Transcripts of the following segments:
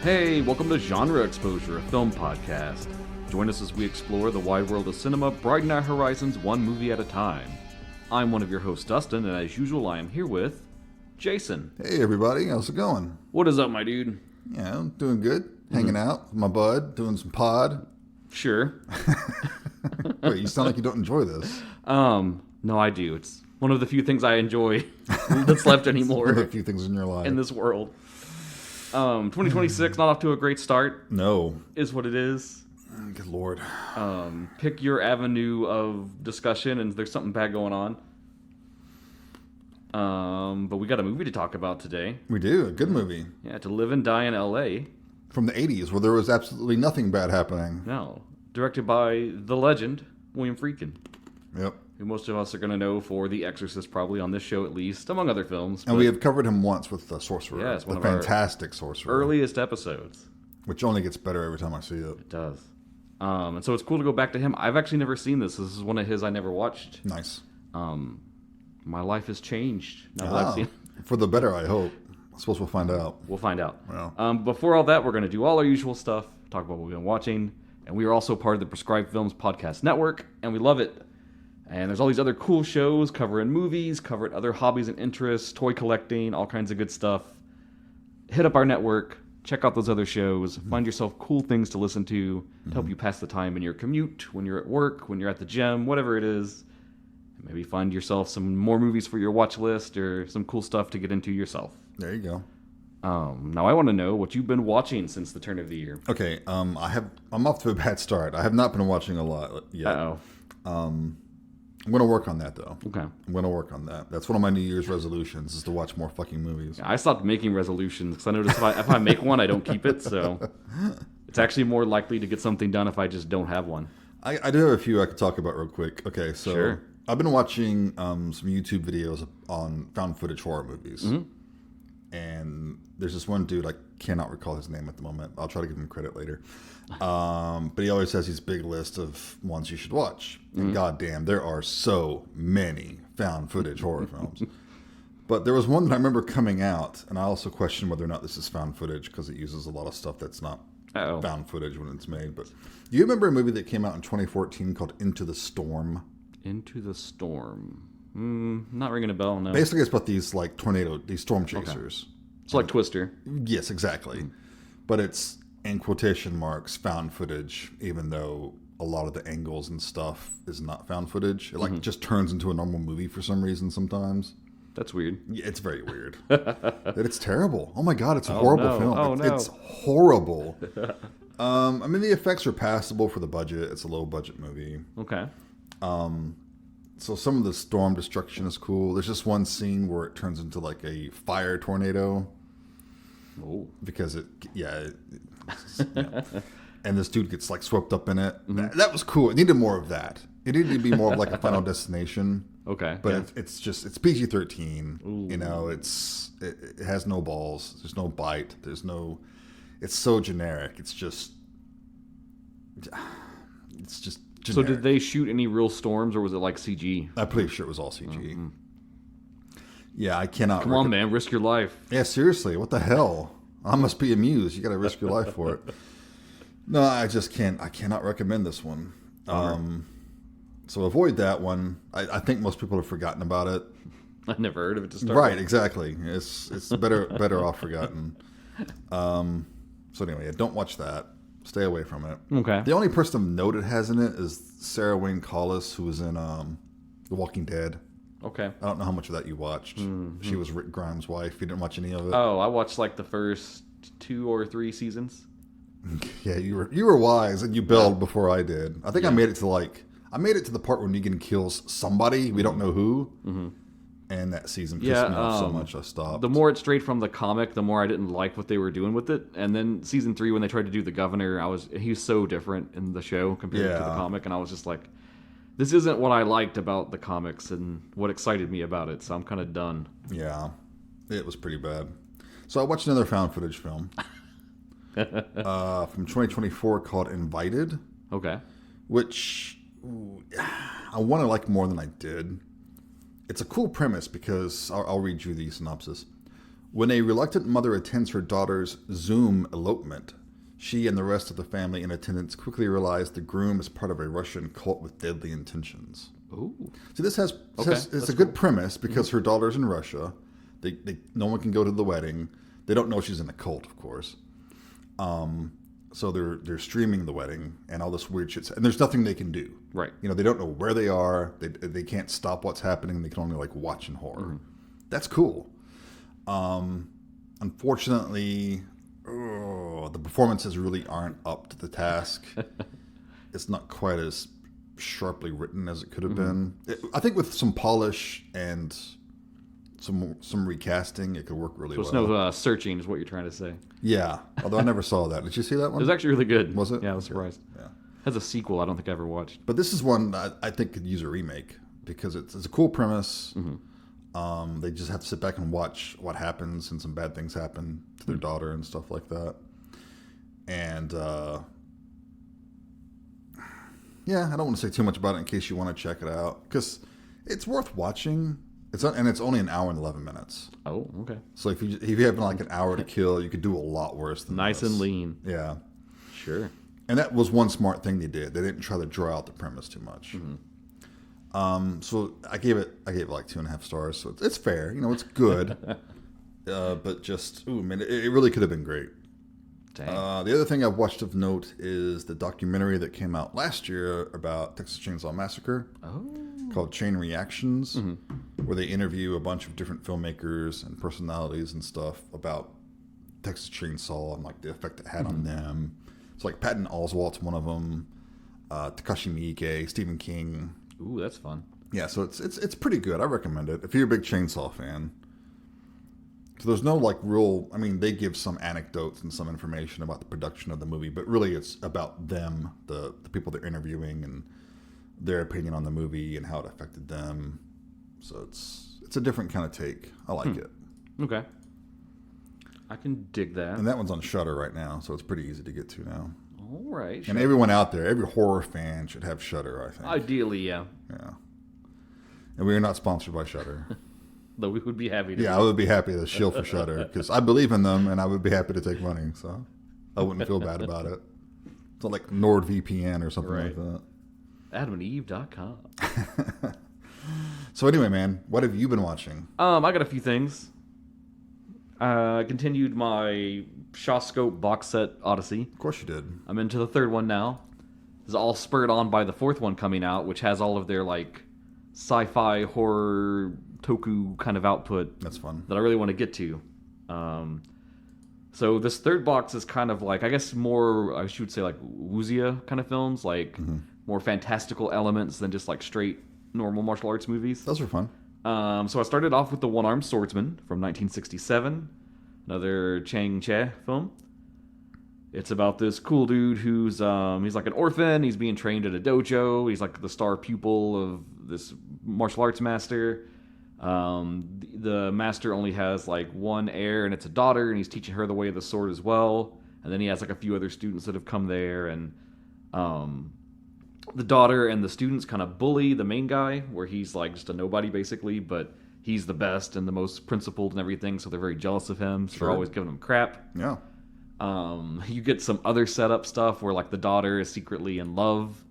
Hey, welcome to Genre Exposure, a film podcast. Join us as we explore the wide world of cinema, broaden our horizons one movie at a time. I'm one of your hosts, Dustin, and as usual, I am here with Jason. Hey everybody, how's it going? What is up, my dude? Yeah, I'm doing good. Hanging out with my bud, doing some pod. Sure. Wait, you sound like you don't enjoy this. No, I do. It's one of the few things I enjoy that's left anymore. One of the few things in your life. In this world. 2026, not off to a great start. No. Is what it is. Good Lord. Pick your avenue of discussion, and there's something bad going on. But we got a movie to talk about today. We do, a good movie. Yeah, To Live and Die in L.A. From the 80s, where there was absolutely nothing bad happening. No. Directed by the legend, William Friedkin. Yep. Who most of us are going to know for The Exorcist, probably on this show at least, among other films. And we have covered him once with The Sorcerer. Yeah, it's one the of our fantastic Sorcerer. earliest episodes. Which only gets better every time I see it. It does. And so it's cool to go back to him. I've actually never seen this. This is one of his I never watched. Nice. My life has changed now that I've seen it. For the better, I hope. I suppose we'll find out. We'll find out. Well. Before all that, we're going to do all our usual stuff, talk about what we've been watching, and we are also part of the Prescribed Films Podcast Network, and we love it. And there's all these other cool shows covering movies, covering other hobbies and interests, toy collecting, all kinds of good stuff. Hit up our network, check out those other shows, find yourself cool things to listen to help you pass the time in your commute, when you're at work, when you're at the gym, whatever it is. Maybe find yourself some more movies for your watch list or some cool stuff to get into yourself. There you go. Now I want to know what you've been watching since the turn of the year. Okay, I'm off to a bad start. I have not been watching a lot yet. Uh-oh. I'm going to work on that, though. Okay. I'm going to work on that. That's one of my New Year's resolutions, is to watch more fucking movies. I stopped making resolutions because I noticed if I make one, I don't keep it. So it's actually more likely to get something done if I just don't have one. I do have a few I could talk about real quick. Okay, so Sure. I've been watching some YouTube videos on found footage horror movies. Mm-hmm. And there's this one dude, I cannot recall his name at the moment. I'll try to give him credit later. But he always has these big lists of ones you should watch. And goddamn, there are so many found footage horror films. But there was one that I remember coming out, and I also question whether or not this is found footage because it uses a lot of stuff that's not found footage when it's made. But do you remember a movie that came out in 2014 called Into the Storm? Into the Storm. Not ringing a bell, no. Basically, it's about these these storm chasers. Okay. It's like Twister. Yes, exactly. But it's, in quotation marks, found footage, even though a lot of the angles and stuff is not found footage. It just turns into a normal movie for some reason sometimes. That's weird. Yeah, it's very weird. It's terrible. Oh my god, it's a horrible film. Oh, no. It's horrible. I mean, the effects are passable for the budget. It's a low budget movie. Okay. So some of the storm destruction is cool. There's just one scene where it turns into like a fire tornado. Oh. Because and this dude gets like swept up in it. That was cool. It needed more of that. It needed to be more of like a Final Destination. Okay. But it's PG-13. You know, it has no balls. There's no bite. It's so generic. It's just generic. So did they shoot any real storms, or was it like CG? I'm pretty sure it was all CG. Yeah, I cannot. Come on, man, risk your life. Yeah, seriously, what the hell? I must be amused. You got to risk your life for it. No, I just can't. I cannot recommend this one. So avoid that one. I think most people have forgotten about it. I never heard of it to start. Right, exactly. It's better off forgotten. So anyway, don't watch that. Stay away from it. Okay. The only person of note it has in it is Sarah Wayne Collis, who was in The Walking Dead. Okay. I don't know how much of that you watched. She was Rick Grimes' wife. You didn't watch any of it? Oh, I watched like the first 2 or 3 seasons. Yeah, you were wise, and you bailed before I did. I think I made it to the part where Negan kills somebody. We don't know who. And that season pissed me off so much I stopped. The more it strayed from the comic, the more I didn't like what they were doing with it. And then season 3, when they tried to do the governor, he was so different in the show compared to the comic, and I was just like, this isn't what I liked about the comics and what excited me about it, so I'm kind of done. Yeah, it was pretty bad. So I watched another found footage film from 2024 called Invited. Okay. Which I want to like more than I did. It's a cool premise because I'll read you the synopsis. When a reluctant mother attends her daughter's Zoom elopement, she and the rest of the family in attendance quickly realize the groom is part of a Russian cult with deadly intentions. Ooh. So it's a good premise because her daughter's in Russia. No one can go to the wedding. They don't know she's in a cult, of course. So they're streaming the wedding and all this weird shit. And there's nothing they can do. Right. They don't know where they are. They can't stop what's happening. They can only like watch in horror. Mm-hmm. That's cool. Unfortunately, the performances really aren't up to the task. It's not quite as sharply written as it could have been. I think with some polish and some recasting, it could work really well. So it's no searching is what you're trying to say. Yeah, although I never saw that. Did you see that one? It was actually really good. Was it? Yeah, I was surprised. Yeah. It has a sequel I don't think I ever watched. But this is one I think could use a remake because it's a cool premise. Mm-hmm. They just have to sit back and watch what happens, and some bad things happen to their daughter and stuff like that. And yeah, I don't want to say too much about it in case you want to check it out because it's worth watching. It's only an hour and 11 minutes. Oh, okay. So if you have like an hour to kill, you could do a lot worse than nice this. And lean. Yeah. Sure. And that was one smart thing they did. They didn't try to draw out the premise too much. Mm-hmm. So I gave it like 2.5 stars. So it's fair. It's good. But just, man, it really could have been great. Dang. The other thing I've watched of note is the documentary that came out last year about Texas Chainsaw Massacre. Oh. Called Chain Reactions, where they interview a bunch of different filmmakers and personalities and stuff about Texas Chainsaw and like the effect it had on them. So like Patton Oswalt's one of them, Takashi Miike, Stephen King. Ooh, that's fun. Yeah, so it's pretty good. I recommend it if you're a big Chainsaw fan. So there's no like real. I mean, they give some anecdotes and some information about the production of the movie, but really it's about them, the people they're interviewing, and their opinion on the movie and how it affected them. So it's a different kind of take. I like it. Okay. I can dig that. And that one's on Shudder right now, so it's pretty easy to get to now. All right. And everyone out there, every horror fan should have Shudder, I think. Ideally, yeah. Yeah. And we are not sponsored by Shudder. Though we would be happy to. Yeah, I would be happy to shill for Shudder because I believe in them and I would be happy to take money, so I wouldn't feel bad about it. It's not like NordVPN or something like that. AdamandEve.com. So anyway, man, what have you been watching? I got a few things. I continued my Shawscope box set Odyssey. Of course you did. I'm into the third one now. It's all spurred on by the fourth one coming out, which has all of their like sci-fi horror toku kind of output. That's fun. That I really want to get to. So this third box is kind of like, I guess more, I should say like wuxia kind of films, like more fantastical elements than just like straight normal martial arts movies. Those are fun. So I started off with The One-Armed Swordsman from 1967, another Chang Che film. It's about this cool dude who's he's like an orphan. He's being trained at a dojo. He's like the star pupil of this martial arts master. The master only has like one heir, and it's a daughter, and he's teaching her the way of the sword as well. And then he has like a few other students that have come there, and the daughter and the students kind of bully the main guy, where he's like just a nobody basically, but he's the best and the most principled and everything, so they're very jealous of him. So they're always giving him crap. Yeah. You get some other setup stuff where like the daughter is secretly in love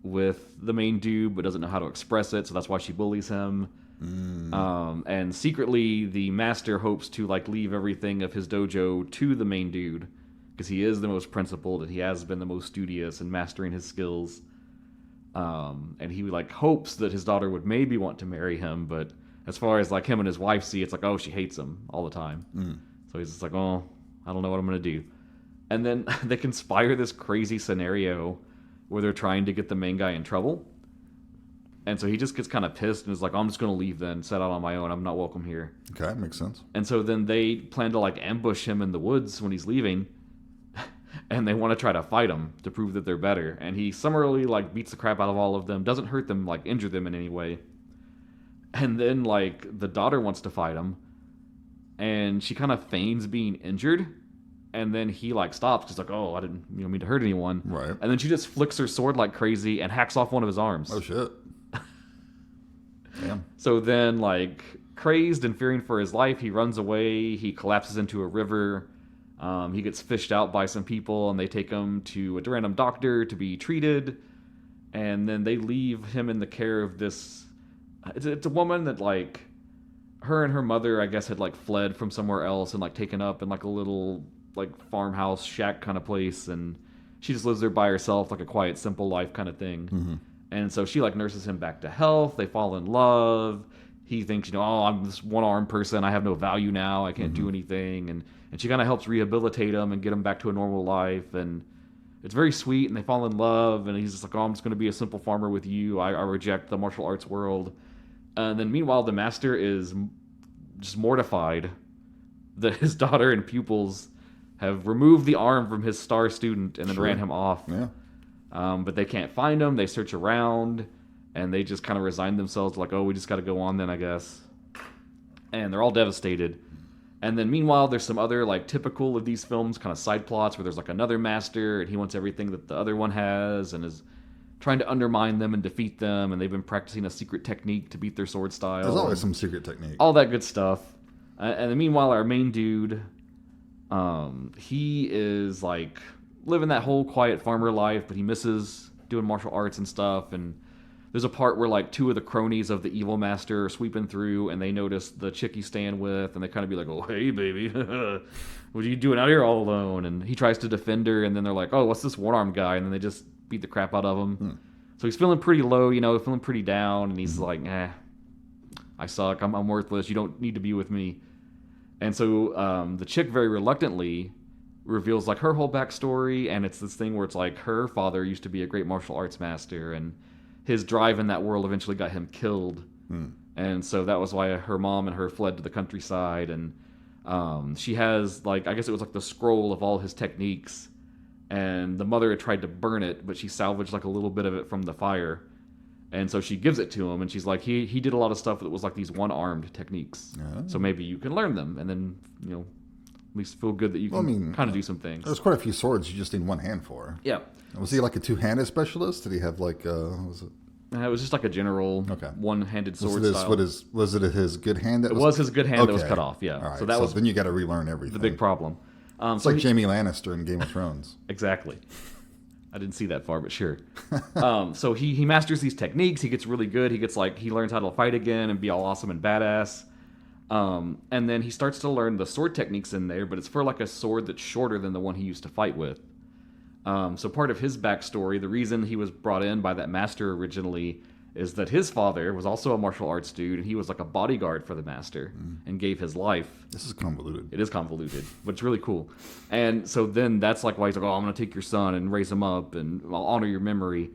with the main dude, but doesn't know how to express it, so that's why she bullies him. And secretly the master hopes to like leave everything of his dojo to the main dude, because he is the most principled and he has been the most studious in mastering his skills. And he like hopes that his daughter would maybe want to marry him, but as far as like him and his wife see, it's like, oh, she hates him all the time. So he's just like, oh, I don't know what I'm gonna do. And then they conspire this crazy scenario where they're trying to get the main guy in trouble. And so he just gets kind of pissed and is like, I'm just gonna leave then, set out on my own. I'm not welcome here. Okay, makes sense. And so then they plan to like ambush him in the woods when he's leaving. And they want to try to fight him to prove that they're better. And he summarily like beats the crap out of all of them, doesn't hurt them, like injure them in any way. And then like the daughter wants to fight him, and she kind of feigns being injured. And then he like stops, just like, oh, I didn't mean to hurt anyone. Right. And then she just flicks her sword like crazy and hacks off one of his arms. Oh shit. Damn. So then like crazed and fearing for his life, he runs away. He collapses into a river. He gets fished out by some people, and they take him to a random doctor to be treated. And then they leave him in the care of this... It's a woman that, like... Her and her mother, I guess, had, like, fled from somewhere else and, like, taken up in, like, a little, like, farmhouse shack kind of place. And she just lives there by herself, like a quiet, simple life kind of thing. Mm-hmm. And so she, like, nurses him back to health. They fall in love. He thinks, oh, I'm this one-armed person. I have no value now. I can't do anything. And she kind of helps rehabilitate him and get him back to a normal life. And it's very sweet, and they fall in love. And he's just like, I'm just going to be a simple farmer with you. I reject the martial arts world. And then meanwhile, the master is just mortified that his daughter and pupils have removed the arm from his star student and then ran him off. Yeah. But they can't find him. They search around, and they just kind of resign themselves to like, we just got to go on then, I guess. And they're all devastated. And then meanwhile, there's some other, like, typical of these films kind of side plots where there's, like, another master, and he wants everything that the other one has, and is trying to undermine them and defeat them, and they've been practicing a secret technique to beat their sword style. There's always some secret technique. All that good stuff. And then meanwhile, our main dude, he is, like, living that whole quiet farmer life, but he misses doing martial arts and stuff, and there's a part where, like, two of the cronies of the evil master are sweeping through, and they notice the chick he's staying with, and they kind of be like, hey, baby, what are you doing out here all alone? And he tries to defend her, and then they're like, what's this one-armed guy? And then they just beat the crap out of him. So he's feeling pretty low, feeling pretty down, and he's like, I suck, I'm worthless, you don't need to be with me. And so the chick very reluctantly reveals, like, her whole backstory, and it's this thing where it's like her father used to be a great martial arts master, and his drive in that world eventually got him killed. And so that was why her mom and her fled to the countryside. And she has, like, I guess it was like the scroll of all his techniques. And the mother had tried to burn it, but she salvaged like a little bit of it from the fire. And so she gives it to him, and she's like, he did a lot of stuff that was like these one-armed techniques. So maybe you can learn them, and then, at least feel good that you can kind of do some things. There's quite a few swords you just need one hand for. Yeah. Was he like a two-handed specialist? Did he have like, what was it? It was just like a general one-handed sword style. Was it his good hand? It was his good hand that was cut off, yeah. All right, so that was then you got to relearn everything. The big problem. It's like Jaime Lannister in Game of Thrones. Exactly. I didn't see that far, but sure. So he masters these techniques. He gets really good. He learns how to fight again and be all awesome and badass. And then he starts to learn the sword techniques in there, but it's for like a sword that's shorter than the one he used to fight with. So part of his backstory, the reason he was brought in by that master originally, is that his father was also a martial arts dude, and he was like a bodyguard for the master and gave his life. This is convoluted. It is convoluted, but it's really cool. And so then that's like why he's like, I'm going to take your son and raise him up, and I'll honor your memory.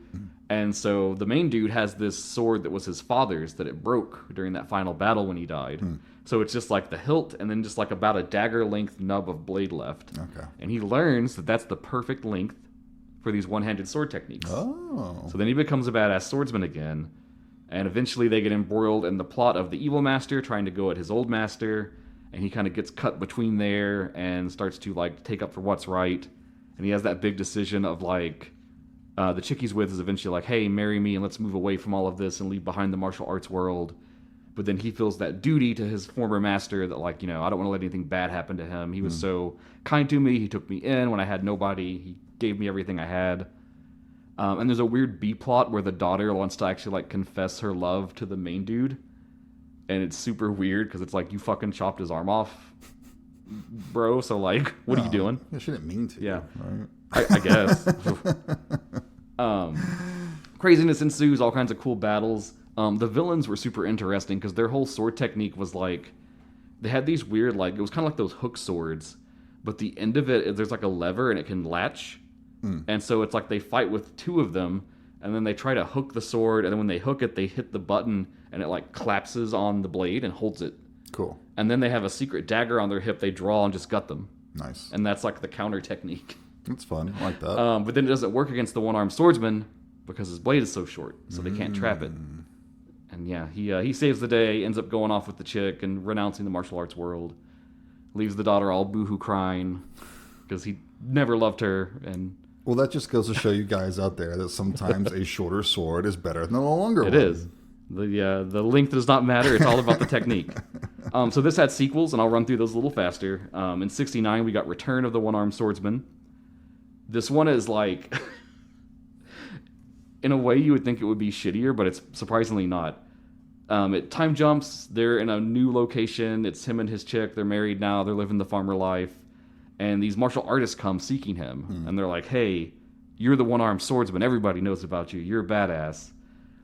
And so the main dude has this sword that was his father's that it broke during that final battle when he died. So it's just like the hilt and then just like about a dagger-length nub of blade left. Okay. And he learns that that's the perfect length for these one-handed sword techniques. Oh. So then he becomes a badass swordsman again, and eventually they get embroiled in the plot of the evil master trying to go at his old master, and he kind of gets cut between there and starts to like take up for what's right. And he has that big decision of like, the chick he's with is eventually like, hey, marry me and let's move away from all of this and leave behind the martial arts world. But then he feels that duty to his former master that like, I don't want to let anything bad happen to him. He was so kind to me. He took me in when I had nobody. He gave me everything I had. And there's a weird B plot where the daughter wants to actually like confess her love to the main dude. And it's super weird because it's like, you fucking chopped his arm off, bro. So like, what are you doing? You shouldn't mean to. Yeah. Right? I guess. Craziness ensues, all kinds of cool battles. The villains were super interesting because their whole sword technique was like, they had these weird, like, it was kind of like those hook swords, but the end of it, there's like a lever and it can latch. And so it's like they fight with two of them, and then they try to hook the sword, and then when they hook it, they hit the button, and it like collapses on the blade and holds it. Cool. And then they have a secret dagger on their hip they draw and just gut them. Nice. And that's like the counter technique. That's fun. I like that. But then it doesn't work against the one-armed swordsman because his blade is so short, so they can't trap it. And yeah, he saves the day, ends up going off with the chick and renouncing the martial arts world. Leaves the daughter all boohoo crying because he never loved her. And well, that just goes to show you guys out there that sometimes a shorter sword is better than a longer one. It is. The length does not matter. It's all about the technique. So this had sequels, and I'll run through those a little faster. In 1969, we got Return of the One-Armed Swordsman. This one is like, in a way you would think it would be shittier, but it's surprisingly not. It time jumps, they're in a new location, it's him and his chick, they're married now, they're living the farmer life, and these martial artists come seeking him, and they're like, hey, you're the one-armed swordsman, everybody knows about you, you're a badass.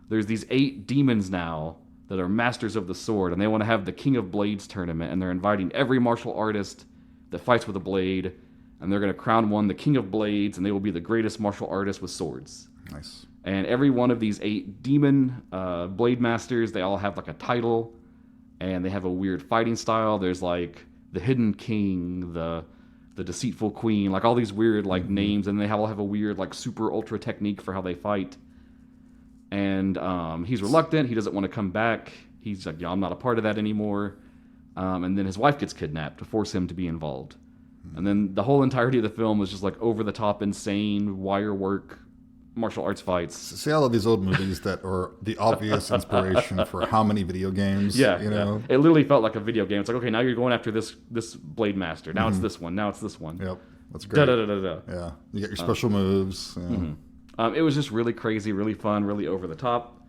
There's these 8 demons now that are masters of the sword, and they want to have the King of Blades tournament, and they're inviting every martial artist that fights with a blade, and they're going to crown one the King of Blades, and they will be the greatest martial artist with swords. Nice. And every one of these 8 demon blade masters, they all have like a title, and they have a weird fighting style. There's like the Hidden King, the Deceitful Queen, like all these weird like names, and they all have a weird like super ultra technique for how they fight. And he's reluctant. He doesn't want to come back. He's like, yeah, I'm not a part of that anymore. And then his wife gets kidnapped to force him to be involved. And then the whole entirety of the film was just like over-the-top, insane, wire work, martial arts fights. See all of these old movies that are the obvious inspiration for how many video games, Yeah, you know? yeah. It literally felt like a video game. It's like, okay, now you're going after this Blade Master. Now it's this one. Now it's this one. Yep, that's great. Da-da-da-da-da. Yeah, you get your special moves. Yeah. It was just really crazy, really fun, really over the top.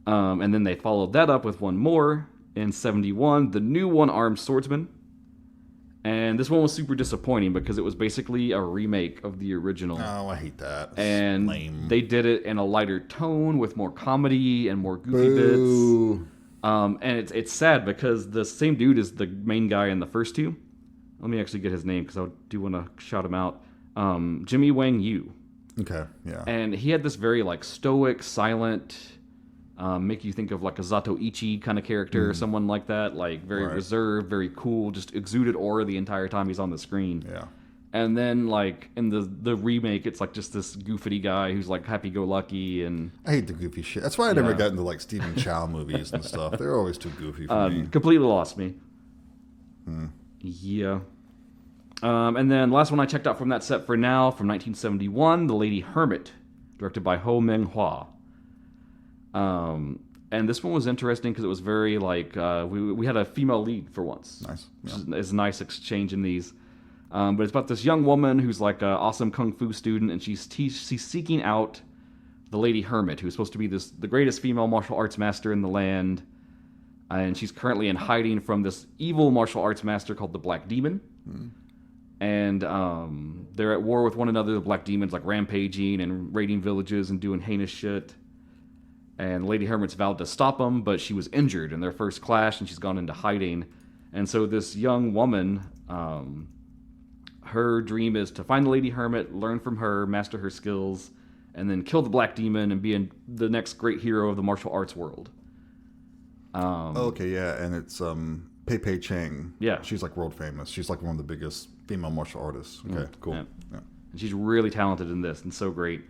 And then they followed that up with one more in 1971, The New One-Armed Swordsman. And this one was super disappointing because it was basically a remake of the original. Oh, I hate that. And lame. They did it in a lighter tone with more comedy and more goofy Boo. bits. And it's sad because the same dude is the main guy in the first 2. Let me actually get his name because I do want to shout him out. Jimmy Wang Yu. Okay, yeah. And he had this very like stoic, silent, make you think of like a Zato Ichi kind of character or someone like that, like very reserved, very cool, just exuded aura the entire time he's on the screen. Yeah. And then like in the remake, it's like just this goofy guy who's like happy-go-lucky and I hate the goofy shit. That's why I never got into like Stephen Chow movies and stuff. They're always too goofy for me. completely lost me. Yeah. And then last one I checked out from that set for now, from 1971, The Lady Hermit, directed by Ho Meng Hua. And this one was interesting because it was very like we had a female lead for once. Nice. Yeah. Which is a nice exchange in these. But it's about this young woman who's like an awesome kung fu student, and she's seeking out the Lady Hermit, who's supposed to be the greatest female martial arts master in the land. And she's currently in hiding from this evil martial arts master called the Black Demon. And they're at war with one another. The Black Demon's like rampaging and raiding villages and doing heinous shit. And Lady Hermit's vowed to stop them, but she was injured in their first clash, and she's gone into hiding. And so this young woman, her dream is to find the Lady Hermit, learn from her, master her skills, and then kill the Black Demon and be the next great hero of the martial arts world. Okay, yeah, and it's Pei Pei Chang. Yeah. She's like world famous. She's like one of the biggest female martial artists. Okay, cool. Yeah. Yeah. And she's really talented in this and so great.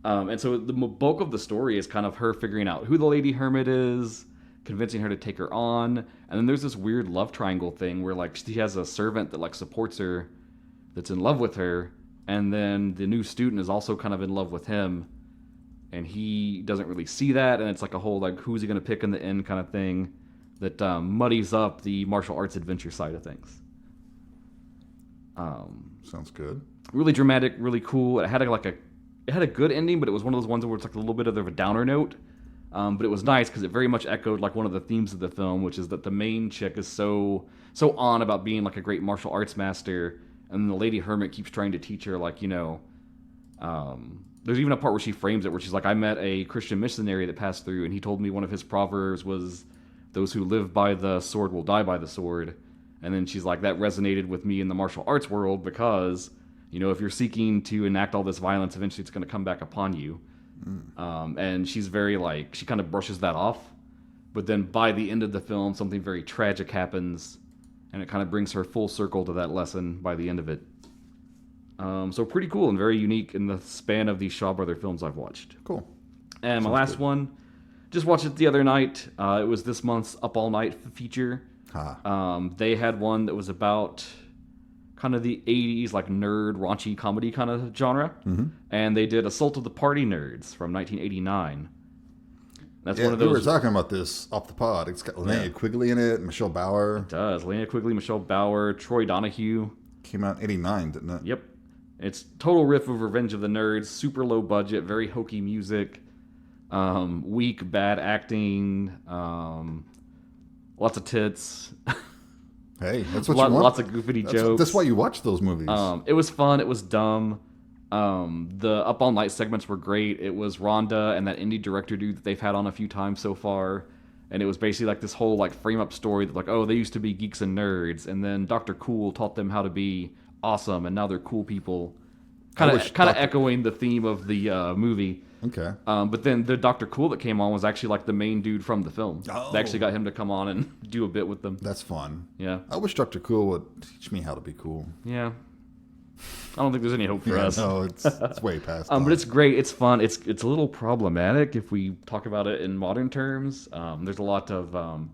And so the bulk of the story is kind of her figuring out who the Lady Hermit is, convincing her to take her on. And then there's this weird love triangle thing where like she has a servant that like supports her that's in love with her. And then the new student is also kind of in love with him. And he doesn't really see that. And it's like a whole like who's he going to pick in the end kind of thing that muddies up the martial arts adventure side of things. Sounds good. Really dramatic, really cool. It had a good ending, but it was one of those ones where it's like a little bit of a downer note. But it was nice because it very much echoed like one of the themes of the film, which is that the main chick is so on about being like a great martial arts master, and the Lady Hermit keeps trying to teach her like, you know, there's even a part where she frames it where she's like, I met a Christian missionary that passed through, and he told me one of his proverbs was, those who live by the sword will die by the sword. And then she's like, that resonated with me in the martial arts world because, you know, if you're seeking to enact all this violence, eventually it's going to come back upon you. And she's very like, she kind of brushes that off. But then by the end of the film, something very tragic happens, and it kind of brings her full circle to that lesson by the end of it. So pretty cool and very unique in the span of these Shaw Brother films I've watched. Cool. And my last one, just watched it the other night. It was this month's Up All Night feature. They had one that was about kind of the 80s, like nerd, raunchy comedy kind of genre. And they did Assault of the Party Nerds from 1989. That's Yeah, one of we were those. talking about this off the pod. It's got Linnea Quigley in it, Michelle Bauer. It does. Linnea Quigley, Michelle Bauer, Troy Donahue. Came out in 89, didn't it? Yep. It's total riff of Revenge of the Nerds. Super low budget, very hokey music. Weak, bad acting. Lots of tits. Hey, that's what you want. Lots of goofy jokes. That's why you watch those movies. It was fun. It was dumb. The Up All Night segments were great. It was Rhonda and that indie director dude that they've had on a few times so far. And it was basically like this whole like frame up story that like, oh, they used to be geeks and nerds, and then Dr. Cool taught them how to be awesome, and now they're cool people. Kind of echoing the theme of the movie. Okay. But then the Dr. Cool that came on was actually like the main dude from the film. Oh. They actually got him to come on and do a bit with them. That's fun. Yeah. I wish Dr. Cool would teach me how to be cool. Yeah. I don't think there's any hope for us. No, it's way past. But it's great. It's fun. It's a little problematic if we talk about it in modern terms. There's a lot of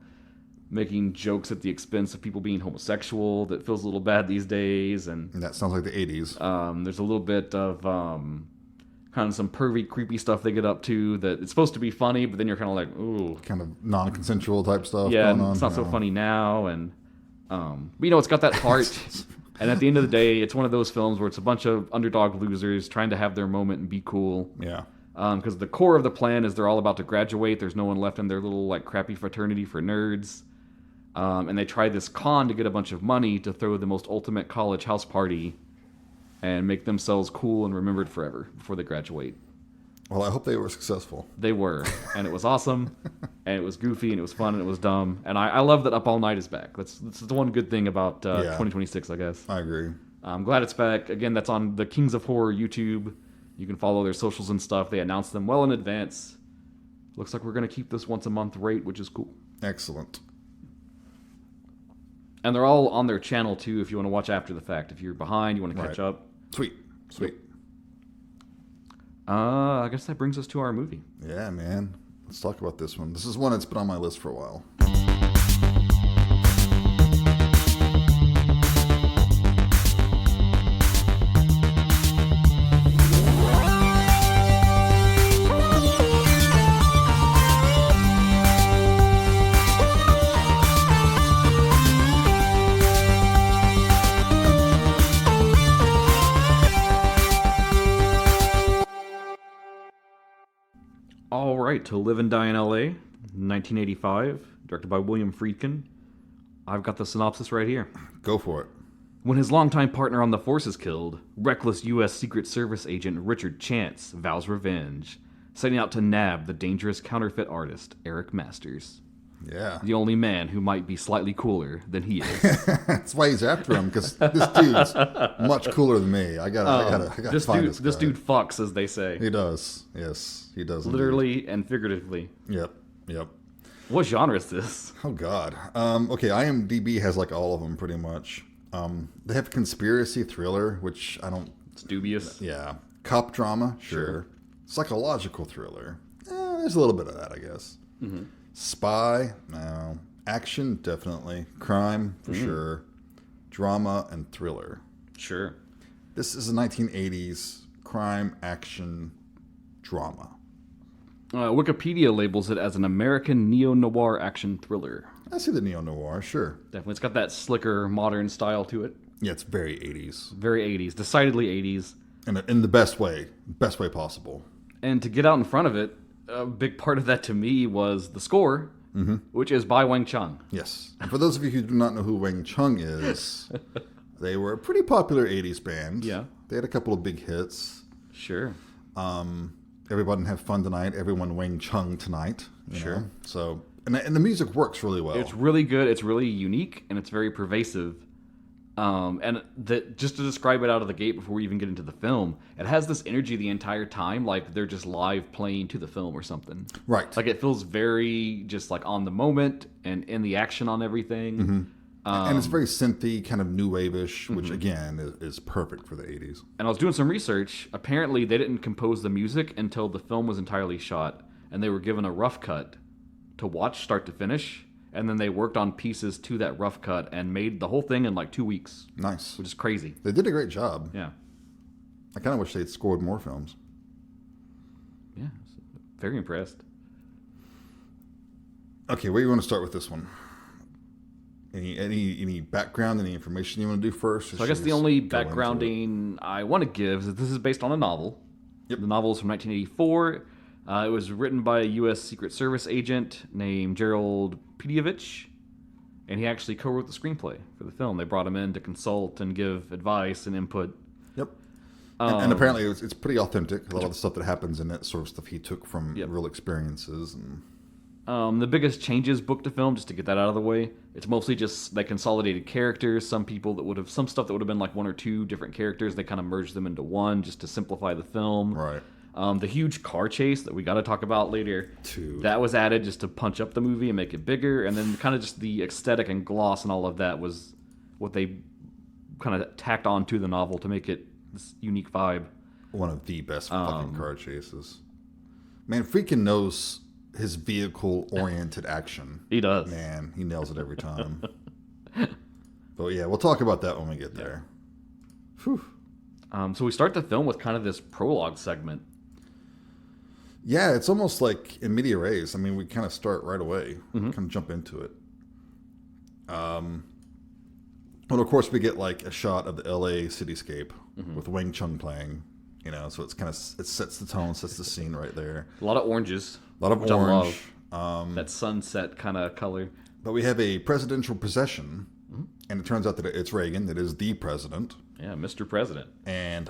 making jokes at the expense of people being homosexual that feels a little bad these days, and that sounds like the 80s. there's a little bit of kind of some pervy, creepy stuff they get up to that it's supposed to be funny, but then you're kind of like, ooh, Kind of non-consensual type stuff. yeah, going on. it's not so funny now, and but it's got that heart. And at the end of the day, it's one of those films where it's a bunch of underdog losers trying to have their moment and be cool. Yeah. Because the core of the plan is they're all about to graduate. There's no one left in their little like crappy fraternity for nerds. And they try this con to get a bunch of money to throw the most ultimate college house party and make themselves cool and remembered forever before they graduate. Well, I hope they were successful. They were. And it was awesome. And it was goofy, and it was fun, and it was dumb. And I love that Up All Night is back. That's the one good thing about 2026, I guess. I agree. I'm glad it's back. Again, that's on the Kings of Horror YouTube. You can follow their socials and stuff. They announce them well in advance. Looks like we're going to keep this once a month rate, which is cool. Excellent. And they're all on their channel, too, if you want to watch after the fact. If you're behind, you want to catch up. Sweet. I guess that brings us to our movie. Yeah, man. Let's talk about this one. This is one that's been on my list for a while. All right, To Live and Die in L.A., 1985, directed by William Friedkin. I've got the synopsis right here. Go for it. When his longtime partner on the force is killed, reckless U.S. Secret Service agent Richard Chance vows revenge, setting out to nab the dangerous counterfeit artist Eric Masters, Yeah. the only man who might be slightly cooler than he is. That's why he's after him, because this dude's much cooler than me. I gotta find this guy. This dude fucks, as they say. He does. Yes, he does. Literally and figuratively. Yep. What genre is this? Oh, God. Okay, IMDb has like all of them pretty much. They have conspiracy thriller, which I don't... It's dubious. Yeah. Cop drama, sure. Psychological thriller. There's a little bit of that, I guess. Mm-hmm. Spy, no. Action, definitely. Crime, for sure. Drama and thriller. Sure. This is a 1980s crime, action, drama. Wikipedia labels it as an American neo-noir action thriller. I see the neo-noir, sure. Definitely. It's got that slicker, modern style to it. Yeah, it's very 80s. Very 80s. Decidedly 80s. In the best way possible. And to get out in front of it, a big part of that to me was the score, which is by Wang Chung. Yes. And for those of you who do not know who Wang Chung is, they were a pretty popular 80s band. Yeah. They had a couple of big hits. Sure. Everybody Have Fun Tonight, Everyone Wang Chung Tonight. Sure. Know? So, and the music works really well. It's really good. It's really unique, and it's very pervasive. And just to describe it out of the gate before we even get into the film, it has this energy the entire time, like they're just live playing to the film or something. Right. Like it feels very just like on the moment and in the action on everything. And it's very synthy, kind of new wave-ish, which again is perfect for the 80s. And I was doing some research. Apparently, they didn't compose the music until the film was entirely shot, and they were given a rough cut to watch start to finish. And then they worked on pieces to that rough cut and made the whole thing in like 2 weeks. Nice. Which is crazy. They did a great job. Yeah. I kind of wish they'd scored more films. Yeah. Very impressed. Okay, where do you want to start with this one? Any background, any information you want to do first? So I guess the only backgrounding I want to give is that this is based on a novel. Yep. The novel is from 1984. It was written by a U.S. Secret Service agent named Gerald Pediovich, and he actually co-wrote the screenplay for the film. They brought him in to consult and give advice and input. Yep. And apparently it's pretty authentic. A lot of the stuff that happens in it, sort of stuff he took from real experiences. And the biggest changes book to film, just to get that out of the way, it's mostly just they consolidated characters. Some stuff that would have been like one or two different characters, they kind of merged them into one just to simplify the film. Right. The huge car chase that we got to talk about later, that was added just to punch up the movie and make it bigger. And then kind of just the aesthetic and gloss and all of that was what they kind of tacked on to the novel to make it this unique vibe. One of the best fucking car chases. Man, Friedkin knows his vehicle-oriented action. He does. Man, he nails it every time. But yeah, we'll talk about that when we get there. Whew. So we start the film with kind of this prologue segment. Yeah, it's almost like in media res. I mean, we kind of start right away. Kind of jump into it. Well, of course, we get like a shot of the LA cityscape with Wang Chung playing. You know, so it sets the tone, sets the scene right there. A lot of oranges. A lot of which orange. I love. That sunset kind of color. But we have a presidential procession, and it turns out that it's Reagan that is the president. Yeah, Mr. President. And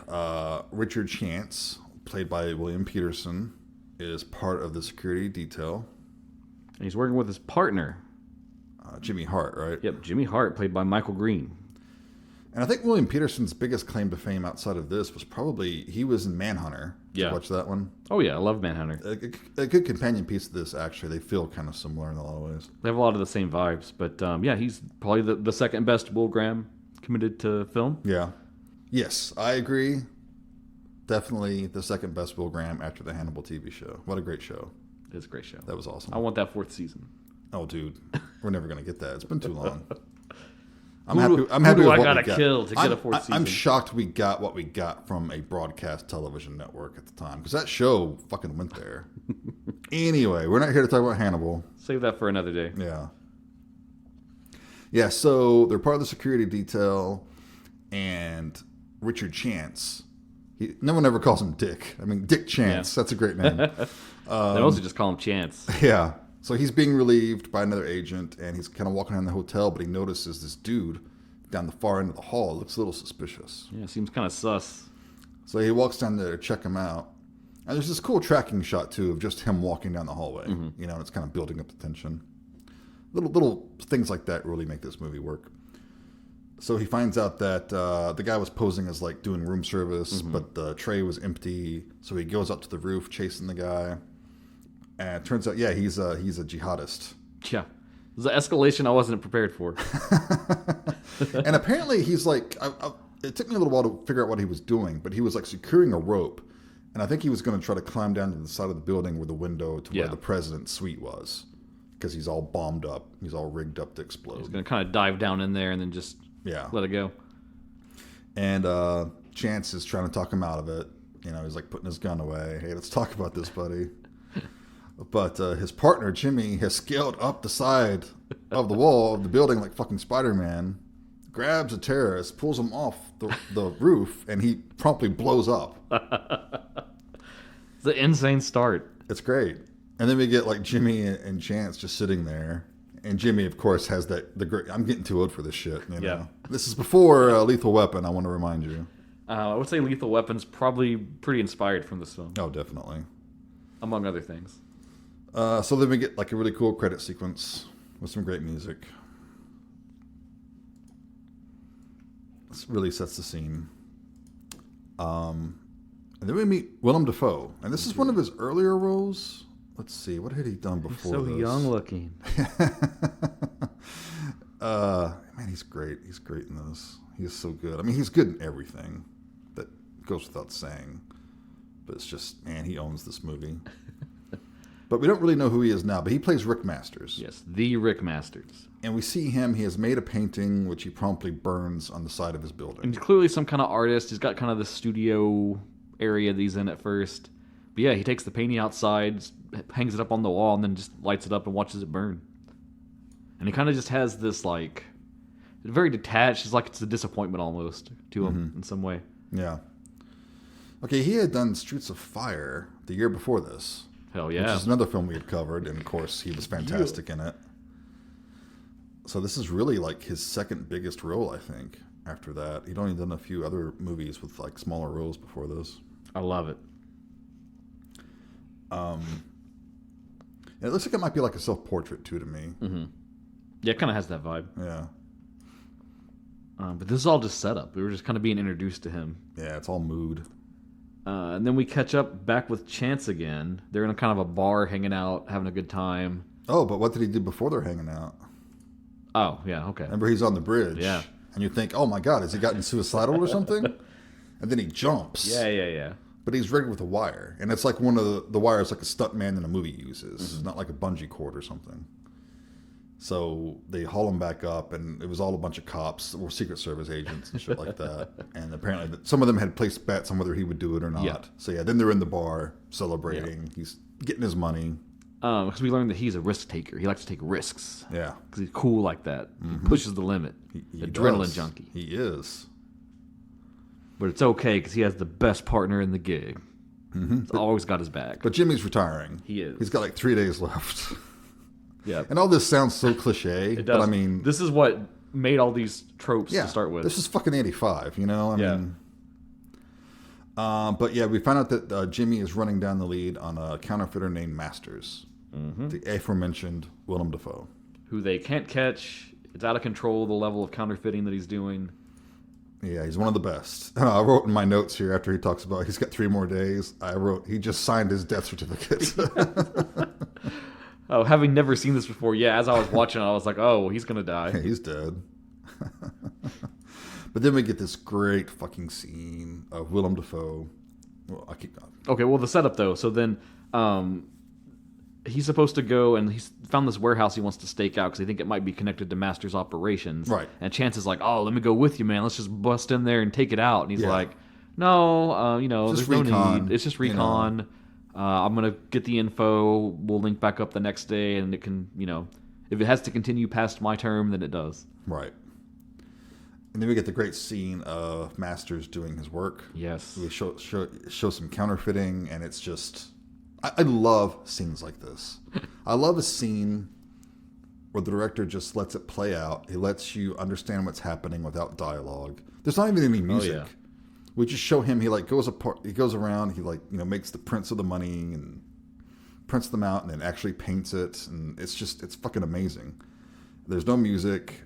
Richard Chance, played by William Peterson, is part of the security detail. And he's working with his partner. Jimmy Hart, right? Yep, Jimmy Hart, played by Michael Green. And I think William Peterson's biggest claim to fame outside of this was probably he was in Manhunter. Did you watch that one? Oh, yeah, I love Manhunter. A good companion piece to this, actually. They feel kind of similar in a lot of ways. They have a lot of the same vibes. But, yeah, he's probably the second best Will Graham committed to film. Yeah. Yes, I agree. Definitely the second best Will Graham after the Hannibal TV show. What a great show. It's a great show. That was awesome. I want that fourth season. Oh, dude. We're never going to get that. It's been too long. I'm happy with what I gotta kill to get a fourth season? I'm shocked we got what we got from a broadcast television network at the time. Because that show fucking went there. Anyway, we're not here to talk about Hannibal. Save that for another day. Yeah. Yeah, so they're part of the security detail. And Richard Chance... no one ever calls him Dick. I mean, Dick Chance. Yeah. That's a great name. They also just call him Chance. Yeah. So he's being relieved by another agent, and he's kind of walking around the hotel, but he notices this dude down the far end of the hall. It looks a little suspicious. Yeah, seems kind of sus. So he walks down there to check him out. And there's this cool tracking shot, too, of just him walking down the hallway. You know, and it's kind of building up the tension. Little things like that really make this movie work. So he finds out that the guy was posing as like doing room service, but the tray was empty. So he goes up to the roof chasing the guy. And it turns out, yeah, he's a jihadist. Yeah. It was an escalation I wasn't prepared for. And apparently he's like, it took me a little while to figure out what he was doing, but he was like securing a rope. And I think he was going to try to climb down to the side of the building where the window to where the president's suite was. Because he's all bombed up. He's all rigged up to explode. He's going to kind of dive down in there and then just... let it go. And Chance is trying to talk him out of it. You know, he's like putting his gun away. Hey, let's talk about this, buddy. But his partner, Jimmy, has scaled up the side of the wall of the building like fucking Spider-Man, grabs a terrorist, pulls him off the roof, and he promptly blows up. It's an insane start. It's great. And then we get like Jimmy and Chance just sitting there. And Jimmy, of course, has the great... I'm getting too old for this shit. You know? Yeah. This is before Lethal Weapon, I want to remind you. I would say Lethal Weapon's probably pretty inspired from this film. Oh, definitely. Among other things. So then we get like a really cool credit sequence with some great music. This really sets the scene. And then we meet Willem Dafoe. And this is one of his earlier roles. Let's see, what had he done before this? So young looking. Man, he's great. He's great in this. He's so good. I mean, he's good in everything. That goes without saying. But it's just, man, he owns this movie. But we don't really know who he is now. But he plays Rick Masters. Yes, the Rick Masters. And we see him. He has made a painting, which he promptly burns on the side of his building. And he's clearly some kind of artist. He's got kind of the studio area that he's in at first. But yeah, he takes the painting outside, hangs it up on the wall, and then just lights it up and watches it burn. And he kind of just has this, like, very detached. It's like it's a disappointment almost to him in some way. Yeah. Okay, he had done Streets of Fire the year before this. Hell yeah. Which is another film we had covered, and of course he was fantastic in it. So this is really like his second biggest role, I think, after that. He'd only done a few other movies with like smaller roles before this. I love it. It looks like it might be like a self-portrait too to me. Mm-hmm. Yeah, it kind of has that vibe. Yeah. But this is all just setup. We were just kind of being introduced to him. Yeah, it's all mood. And then we catch up back with Chance again. They're in a kind of a bar hanging out, having a good time. Oh, but what did he do before they're hanging out? Oh, yeah, okay. Remember, he's on the bridge. Yeah. And you think, oh my God, has he gotten suicidal or something? And then he jumps. Yeah. But he's rigged with a wire. And it's like one of the wires like a stuntman in a movie uses. It's not like a bungee cord or something. So they haul him back up, and it was all a bunch of cops or Secret Service agents and shit like that. And apparently some of them had placed bets on whether he would do it or not. Yeah. So yeah, then they're in the bar celebrating. Yeah. He's getting his money. Because we learned that he's a risk taker. He likes to take risks. Yeah. Because he's cool like that. He pushes the limit. He Adrenaline does. junkie. He is. But it's okay because he has the best partner in the gig. He's always got his back. But Jimmy's retiring. He is. He's got like 3 days left. Yeah. And all this sounds so cliche. It does. But I mean, this is what made all these tropes to start with. This is fucking 85, you know? I mean, but yeah, we found out that Jimmy is running down the lead on a counterfeiter named Masters. The aforementioned Willem Dafoe. Who they can't catch. It's out of control, the level of counterfeiting that he's doing. Yeah, he's one of the best. I wrote in my notes here after he talks about he's got 3 more days. I wrote, he just signed his death certificate. Oh, having never seen this before, as I was watching it, I was like, oh, he's going to die. Yeah, he's dead. But then we get this great fucking scene of Willem Dafoe. Well, I keep going. Okay, well, the setup, though. So then he's supposed to go, and he's found this warehouse he wants to stake out because they think it might be connected to Master's operations. Right. And Chance is like, oh, let me go with you, man. Let's just bust in there and take it out. And he's like, no, there's no need. It's just recon. You know. I'm going to get the info. We'll link back up the next day, and it can, if it has to continue past my term, then it does. Right. And then we get the great scene of Masters doing his work. Yes. We show some counterfeiting, and it's just... I love scenes like this. I love a scene where the director just lets it play out. He lets you understand what's happening without dialogue. There's not even any music. Oh, yeah. We just show him. He goes apart. He goes around. He makes the prints of the money and prints them out, and then actually paints it. And it's fucking amazing. There's no music.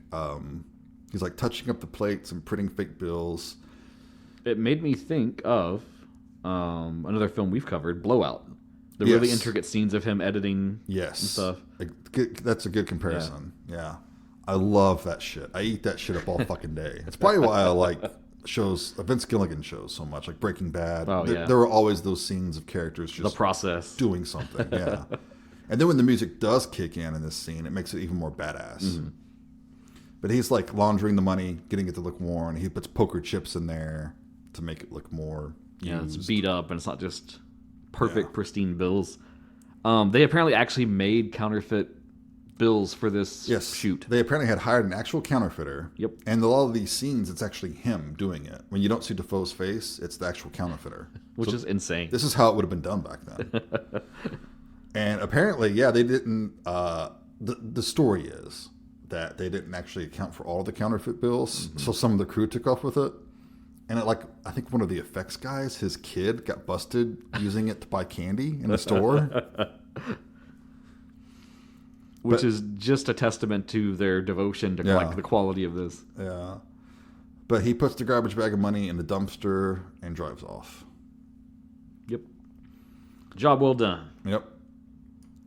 He's like touching up the plates and printing fake bills. It made me think of another film we've covered, Blowout. The really intricate scenes of him editing and stuff. That's a good comparison. Yeah. I love that shit. I eat that shit up all fucking day. It's probably why I like Vince Gilligan shows so much, like Breaking Bad. Oh, there were always those scenes of characters just the process doing something. Yeah. And then when the music does kick in this scene, it makes it even more badass. Mm-hmm. But he's like laundering the money, getting it to look worn. He puts poker chips in there to make it look more used. It's beat up, and it's not just perfect, pristine bills. They apparently actually made counterfeit bills for this shoot. They apparently had hired an actual counterfeiter. Yep. And a lot of these scenes, it's actually him doing it. When you don't see Defoe's face, it's the actual counterfeiter. Which is insane. This is how it would have been done back then. And apparently, they didn't... the story is that they didn't actually account for all the counterfeit bills, so some of the crew took off with it. And I think one of the effects guys, his kid, got busted using it to buy candy in the store. Which is just a testament to their devotion to the quality of this. Yeah. But he puts the garbage bag of money in the dumpster and drives off. Yep. Job well done. Yep.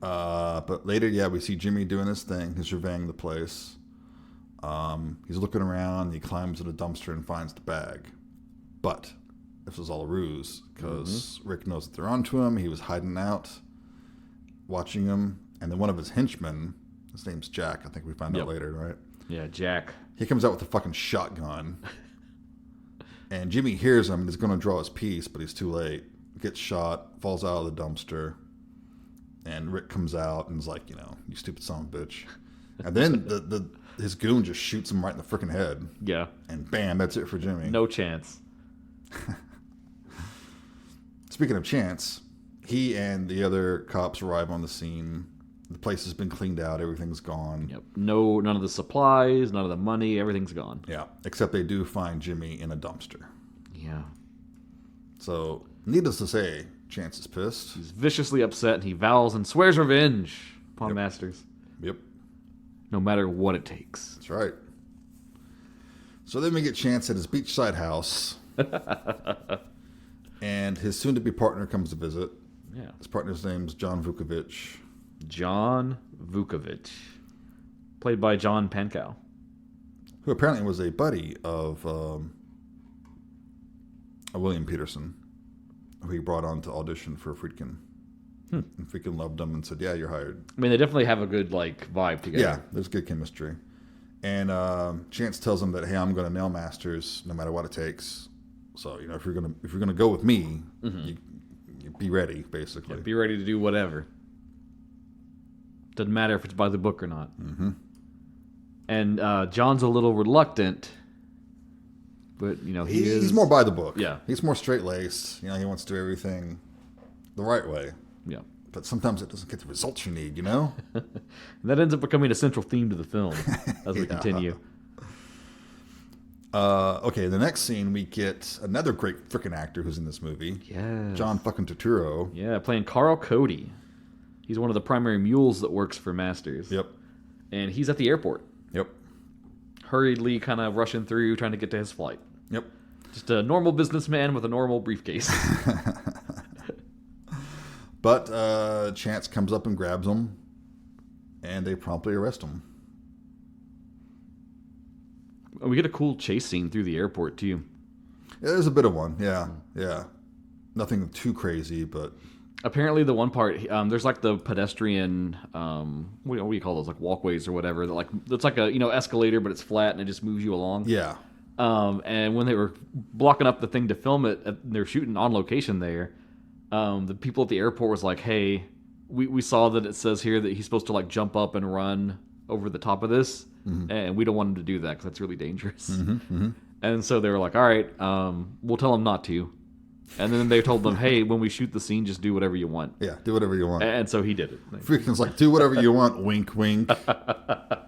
But later, we see Jimmy doing his thing. He's surveying the place. He's looking around. He climbs in a dumpster and finds the bag. But this was all a ruse because Rick knows that they're onto him. He was hiding out, watching him. And then one of his henchmen, his name's Jack. I think we find out later, right? Yeah, Jack. He comes out with a fucking shotgun. And Jimmy hears him and is going to draw his piece, but he's too late. gets shot, falls out of the dumpster, and Rick comes out and is like, you stupid son of a bitch. And then his goon just shoots him right in the freaking head. Yeah. And bam, that's it for Jimmy. No chance. Speaking of chance, he and the other cops arrive on the scene. The place has been cleaned out. Everything's gone. Yep. None of the supplies, none of the money. Everything's gone. Yeah. Except they do find Jimmy in a dumpster. Yeah. So, needless to say, Chance is pissed. He's viciously upset, and he vows and swears revenge upon Masters. Yep. No matter what it takes. That's right. So then we get Chance at his beachside house. And his soon-to-be partner comes to visit. Yeah. His partner's name's John Vukovich. John Vukovich. Played by John Pankow. Who apparently was a buddy of William Peterson, who he brought on to audition for Friedkin. And Friedkin loved him and said, yeah, you're hired. I mean, they definitely have a good, vibe together. Yeah, there's good chemistry. And Chance tells him that, hey, I'm going to nail Masters no matter what it takes. So, if you're gonna go with me, you be ready, basically. Yeah, be ready to do whatever. Doesn't matter if it's by the book or not. Mm-hmm. And John's a little reluctant, but he's more by the book. Yeah, he's more straight-laced. He wants to do everything the right way. Yeah, but sometimes it doesn't get the results you need. And that ends up becoming a central theme to the film as we continue. Okay, the next scene we get another great freaking actor who's in this movie. Yeah, John fucking Turturro. Yeah, playing Carl Cody. He's one of the primary mules that works for Masters. Yep. And he's at the airport. Yep. Hurriedly kind of rushing through, trying to get to his flight. Yep. Just a normal businessman with a normal briefcase. But Chance comes up and grabs him, and they promptly arrest him. We get a cool chase scene through the airport, too. Yeah, there's a bit of one. Yeah. Nothing too crazy, but... Apparently, the one part, there's the pedestrian, what do you call those, walkways or whatever. That it's like a, escalator, but it's flat and it just moves you along. Yeah. And when they were blocking up the thing to film it, they're shooting on location there. The people at the airport was like, hey, we saw that it says here that he's supposed to jump up and run over the top of this. Mm-hmm. And we don't want him to do that because that's really dangerous. Mm-hmm, mm-hmm. And so they were like, all right, we'll tell him not to. And then they told them, hey, when we shoot the scene, just do whatever you want. Yeah, do whatever you want. And so he did it. Friedkin's like, do whatever you want, wink, wink. Of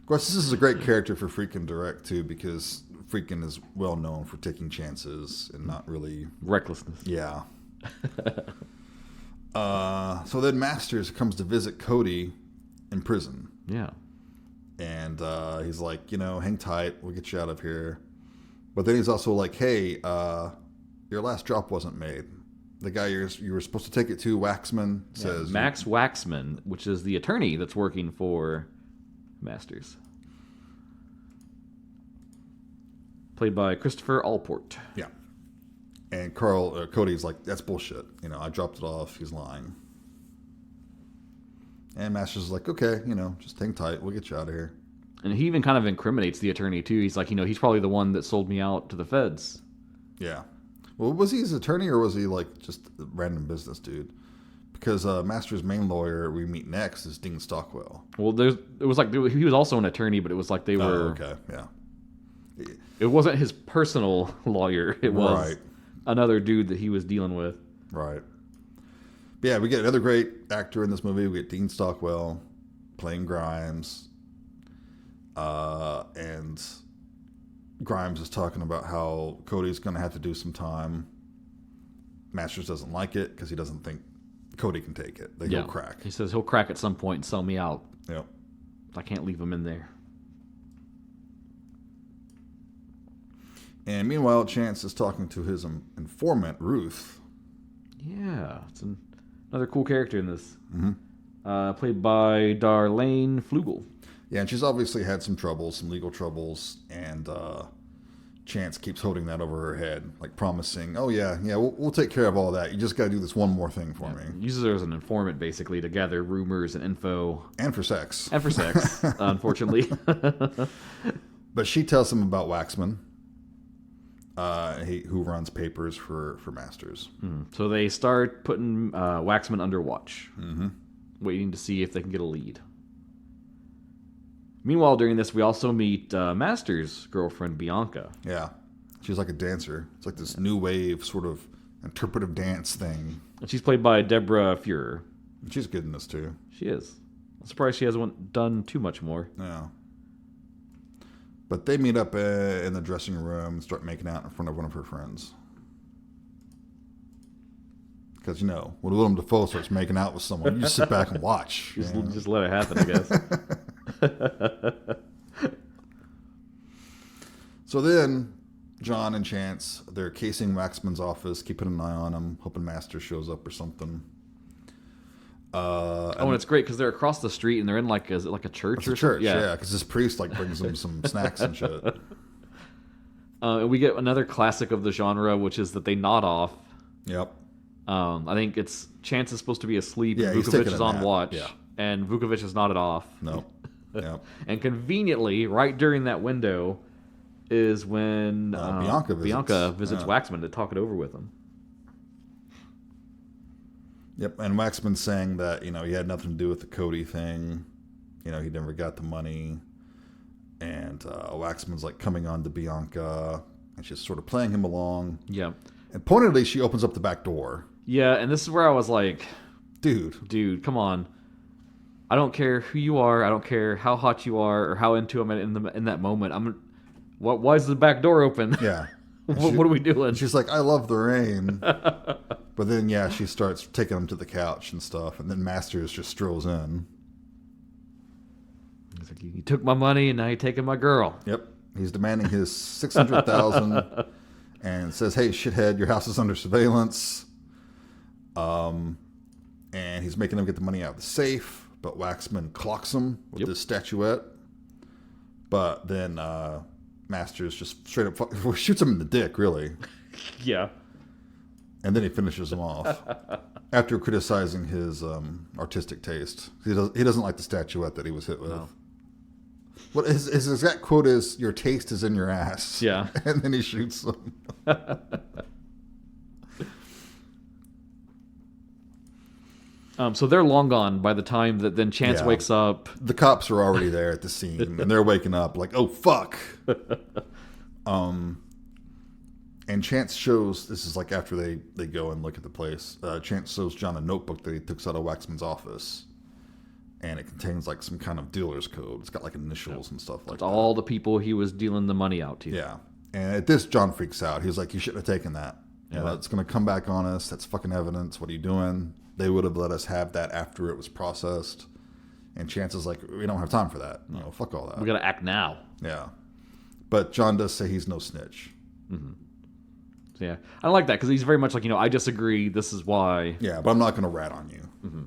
course, this is a great character for Friedkin direct, too, because Friedkin is well known for taking chances and not really... recklessness. Yeah. So then Masters comes to visit Cody in prison. Yeah. And he's like, hang tight, we'll get you out of here. But then he's also like, hey, your last drop wasn't made. The guy you were supposed to take it to, Waxman, says... Max Waxman, which is the attorney that's working for Masters. Played by Christopher Allport. Yeah. And Cody's like, that's bullshit. I dropped it off. He's lying. And Masters is like, okay, just hang tight. We'll get you out of here. And he even kind of incriminates the attorney, too. He's like, he's probably the one that sold me out to the feds. Yeah. Well, was he his attorney or was he just a random business dude? Because Masters' main lawyer we meet next is Dean Stockwell. Well, it was he was also an attorney, but it was they were... okay, yeah. It wasn't his personal lawyer. It was another dude that he was dealing with. Right. But yeah, we get another great actor in this movie. We get Dean Stockwell playing Grimes. And Grimes is talking about how Cody's going to have to do some time. Masters doesn't like it because he doesn't think Cody can take it. He'll crack. He says he'll crack at some point and sell me out. Yep. I can't leave him in there. And meanwhile, Chance is talking to his informant, Ruth. Yeah, it's another cool character in this. Mm-hmm. Played by Darlene Flugel. Yeah, and she's obviously had some legal troubles, and Chance keeps holding that over her head, promising, oh yeah, we'll take care of all that. You just got to do this one more thing for me. Uses her as an informant, basically, to gather rumors and info. And for sex. Unfortunately. But she tells him about Waxman. who runs papers for Masters. So they start putting Waxman under watch, waiting to see if they can get a lead. Meanwhile, during this, we also meet Masters' girlfriend, Bianca. Yeah. She's like a dancer. It's like this new wave sort of interpretive dance thing. And she's played by Deborah Fuhrer. She's good in this, too. She is. I'm surprised she hasn't done too much more. Yeah. But they meet up in the dressing room and start making out in front of one of her friends. Because, when Willem Dafoe starts making out with someone, you just sit back and watch. Just let it happen, I guess. So then, John and Chance, they're casing Waxman's office, keeping an eye on him, hoping Master shows up or something. And it's great because they're across the street and they're in like a church or something. Yeah, because this priest brings them some snacks and shit. And we get another classic of the genre, which is that they nod off. Yep. I think it's Chance is supposed to be asleep and he's Vukovic taking is a on nap. watch. Yeah. And Vukovic is nodded off. No. Yep. And conveniently, right during that window is when Bianca visits Waxman to talk it over with him. Yep, and Waxman's saying that, he had nothing to do with the Cody thing. He never got the money. And Waxman's coming on to Bianca, and she's sort of playing him along. Yeah. And pointedly, she opens up the back door. Yeah, and this is where I was like, Dude, come on. I don't care who you are. I don't care how hot you are or how into him in that moment. Why is the back door open? Yeah. What are we doing? She's like, I love the rain. But then, she starts taking him to the couch and stuff. And then Masters just strolls in. He's like, you took my money and now you're taking my girl. Yep. He's demanding his $600,000 and says, hey, shithead, your house is under surveillance. And he's making him get the money out of the safe. But Waxman clocks him with this statuette. But then Masters just straight up shoots him in the dick, really. Yeah. And then he finishes him off after criticizing his artistic taste. He doesn't like the statuette that he was hit with. No. What his exact quote is, "Your taste is in your ass." Yeah. And then he shoots him. So they're long gone by the time that then Chance wakes up. The cops are already there at the scene, and they're waking up like, "Oh fuck!" And Chance shows, this is after they go and look at the place. Chance shows John a notebook that he took out of Waxman's office, and it contains some kind of dealer's code. It's got initials and stuff like that. All the people he was dealing the money out to. Yeah, and at this, John freaks out. He's like, "You shouldn't have taken that. It's going to come back on us. That's fucking evidence. What are you doing?" They would have let us have that after it was processed. And Chance is like, we don't have time for that. Fuck all that. We got to act now. Yeah. But John does say he's no snitch. Mm-hmm. So yeah. I don't like that because he's very much I disagree. This is why. Yeah, but I'm not going to rat on you. Mm-hmm.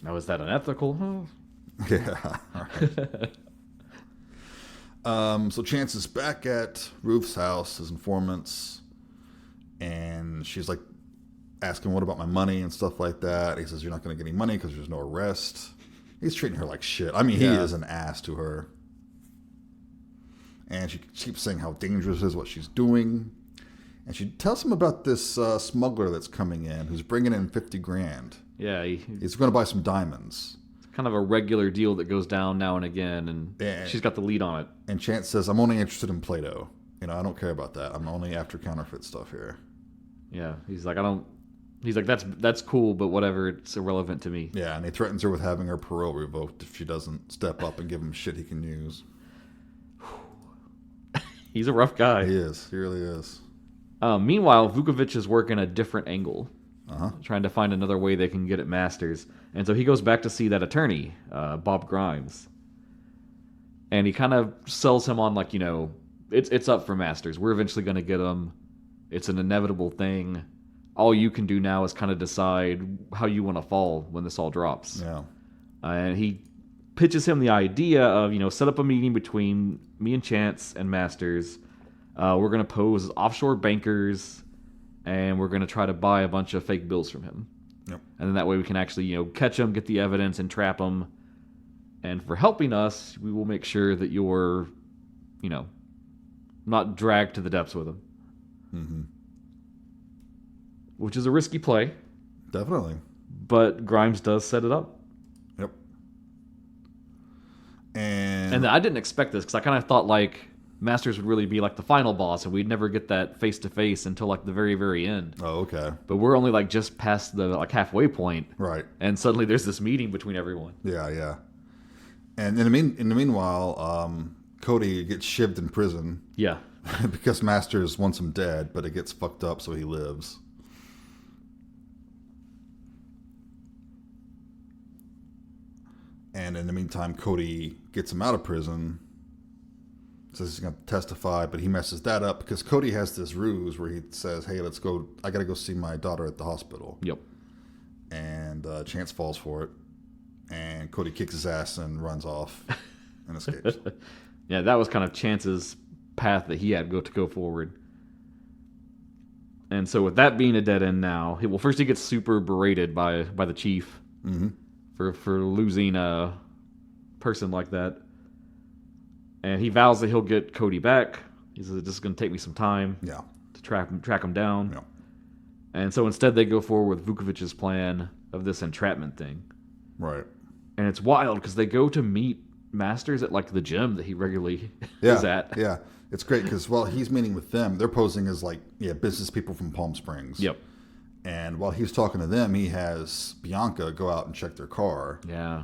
Now, is that unethical? Yeah. All right. So Chance is back at Ruth's house, his informants. And she's asking, what about my money and stuff like that? He says, you're not going to get any money because there's no arrest. He's treating her like shit. I mean, he is an ass to her. And she keeps saying how dangerous is what she's doing. And she tells him about this smuggler that's coming in who's bringing in $50,000. Yeah. He's going to buy some diamonds. It's kind of a regular deal that goes down now and again. And she's got the lead on it. And Chance says, I'm only interested in Play-Doh. I don't care about that. I'm only after counterfeit stuff here. Yeah. He's like, He's like, that's cool, but whatever, it's irrelevant to me. Yeah, and he threatens her with having her parole revoked if she doesn't step up and give him shit he can use. He's a rough guy. He is. He really is. Meanwhile, Vukovic is working a different angle, trying to find another way they can get at Masters. And so he goes back to see that attorney, Bob Grimes. And he kind of sells him on it's up for Masters. We're eventually going to get him. It's an inevitable thing. All you can do now is kind of decide how you want to fall when this all drops. Yeah. And he pitches him the idea of, set up a meeting between me and Chance and Masters. We're going to pose as offshore bankers, and we're going to try to buy a bunch of fake bills from him. Yep. And then that way we can actually, catch him, get the evidence, and trap him. And for helping us, we will make sure that you're, not dragged to the depths with him. Mm-hmm. Which is a risky play. Definitely. But Grimes does set it up. Yep. And I didn't expect this because I kind of thought like Masters would really be like the final boss and we'd never get that face to face until like the very, very end. Oh, okay. But we're only like just past the like halfway point. Right. And suddenly there's this meeting between everyone. Yeah, yeah. And in the meanwhile, Cody gets shivved in prison. Yeah. Because Masters wants him dead, but it gets fucked up so he lives. And in the meantime, Cody gets him out of prison. Says he's going to testify, but he messes that up because Cody has this ruse where he says, hey, let's go. I got to go see my daughter at the hospital. Yep. And Chance falls for it. And Cody kicks his ass and runs off and escapes. Yeah, that was kind of Chance's path that he had to go forward. And so with that being a dead end now, first he gets super berated by the chief for losing a person like that. And he vows that he'll get Cody back. He says, it's just going to take me some time to track him down. Yeah. And so instead they go forward with Vukovic's plan of this entrapment thing. Right. And it's wild because they go to meet Masters at like the gym that he regularly is at. Yeah. It's great because while he's meeting with them, they're posing as like business people from Palm Springs. Yep. And while he's talking to them, he has Bianca go out and check their car. Yeah.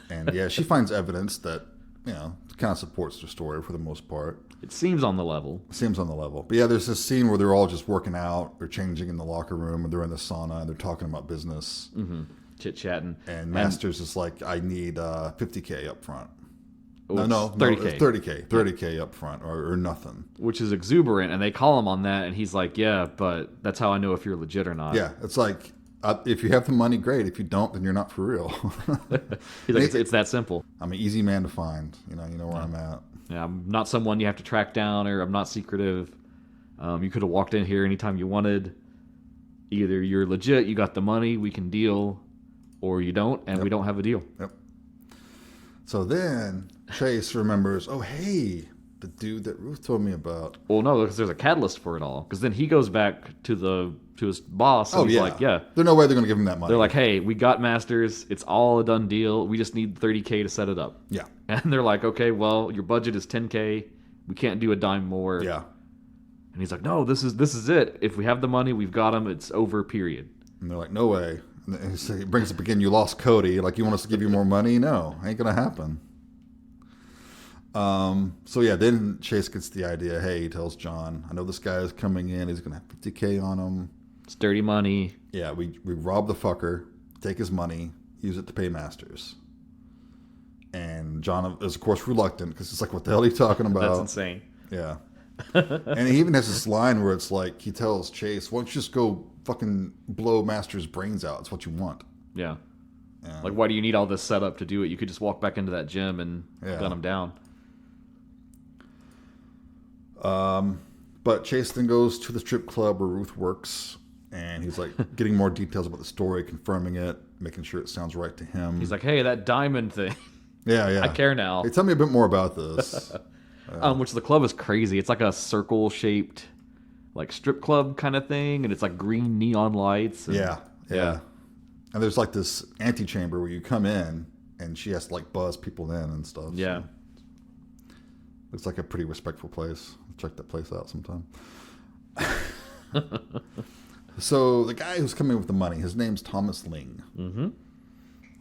And she finds evidence that, kind of supports their story for the most part. It seems on the level. But yeah, there's this scene where they're all just working out. They're changing in the locker room, and they're in the sauna, and they're talking about business. Mm-hmm. Chit-chatting. And Masters is like, I need $50K up front. Oh, No, $30K. $30K up front, or nothing. Which is exuberant, and they call him on that, and he's like, yeah, but that's how I know if you're legit or not. Yeah, it's like, if you have the money, great. If you don't, then you're not for real. He's like, it's that simple. I'm an easy man to find. You know where I'm at. Yeah, I'm not someone you have to track down, or I'm not secretive. You could have walked in here anytime you wanted. Either you're legit, you got the money, we can deal, or you don't, and we don't have a deal. Yep. So then Chase remembers, oh, hey, the dude that Ruth told me about. Well, no, because there's a catalyst for it all. Because then he goes back to his boss, and he's like, yeah. There's no way they're going to give him that money. They're like, hey, we got Masters. It's all a done deal. We just need $30K to set it up. Yeah. And they're like, okay, well, your budget is $10K. We can't do a dime more. Yeah. And he's like, no, this is it. If we have the money, we've got him. It's over, period. And they're like, no way. And he brings up again, you lost Cody. Like, you want us to give you more money? No, ain't going to happen. So yeah, then Chase gets the idea. Hey, he tells John, I know this guy is coming in. He's going to have $50K on him. It's dirty money. Yeah, we rob the fucker, take his money, use it to pay Masters. And John is, of course, reluctant because it's like, what the hell are you talking about? That's insane. Yeah. And he even has this line where it's like, he tells Chase, why don't you just go fucking blow Masters' brains out? It's what you want. Yeah. Like, why do you need all this setup to do it? You could just walk back into that gym and gun him down. But Chase then goes to the strip club where Ruth works, and he's like getting more details about the story, confirming it, making sure it sounds right to him. He's like, hey, that diamond thing. Yeah. I care now. Hey, tell me a bit more about this. Which the club is crazy. It's like a circle-shaped, like strip club kind of thing, and it's like green neon lights. And, yeah. And there's like this antechamber where you come in, and she has to like buzz people in and stuff. Yeah. So. Looks like a pretty respectful place. Check that place out sometime. So the guy who's coming with the money, his name's Thomas Ling. Mm-hmm.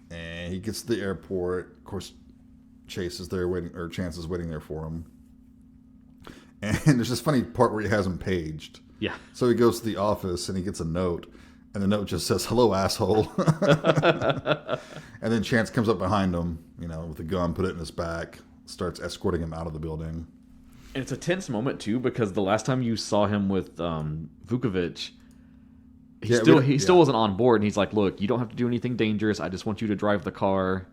And he gets to the airport. Of course, Chase is there waiting, or Chance is waiting there for him. And there's this funny part where he has him paged. Yeah. So he goes to the office and he gets a note. And the note just says, hello, asshole. And then Chance comes up behind him, with a gun, put it in his back, starts escorting him out of the building. And it's a tense moment, too, because the last time you saw him with Vukovic, he still wasn't on board. And he's like, look, you don't have to do anything dangerous. I just want you to drive the car.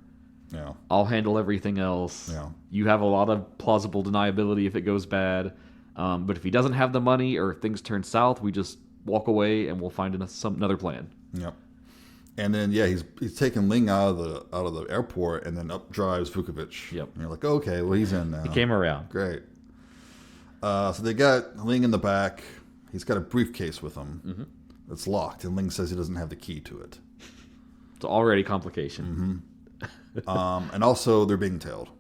Yeah. I'll handle everything else. Yeah. You have a lot of plausible deniability if it goes bad. But if he doesn't have the money or if things turn south, we just walk away and we'll find another plan. Yep. And then he's taking Ling out of the airport, and then up drives Vukovic. Yep. And you're like, okay, well, he's in now. He came around. Great. So they got Ling in the back. He's got a briefcase with him that's locked, and Ling says he doesn't have the key to it. It's already complication. And also, they're being tailed.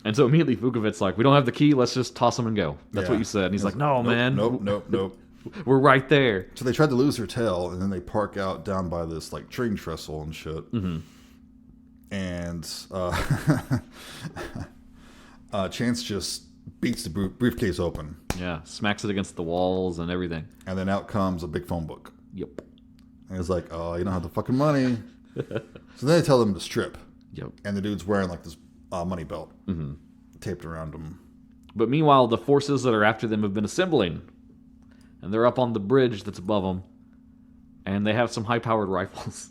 And so immediately Vukovic's like, we don't have the key, let's just toss him and go. That's what you said. And he's like, no, man. Nope. We're right there. So they tried to lose their tail, and then they park out down by this like train trestle and shit. And Chance just beats the briefcase open. Yeah, smacks it against the walls and everything. And then out comes a big phone book. Yep. And it's like, oh, you don't have the fucking money. So then they tell them to strip. Yep. And the dude's wearing like this money belt taped around him. But meanwhile, the forces that are after them have been assembling. And they're up on the bridge that's above them. And they have some high-powered rifles.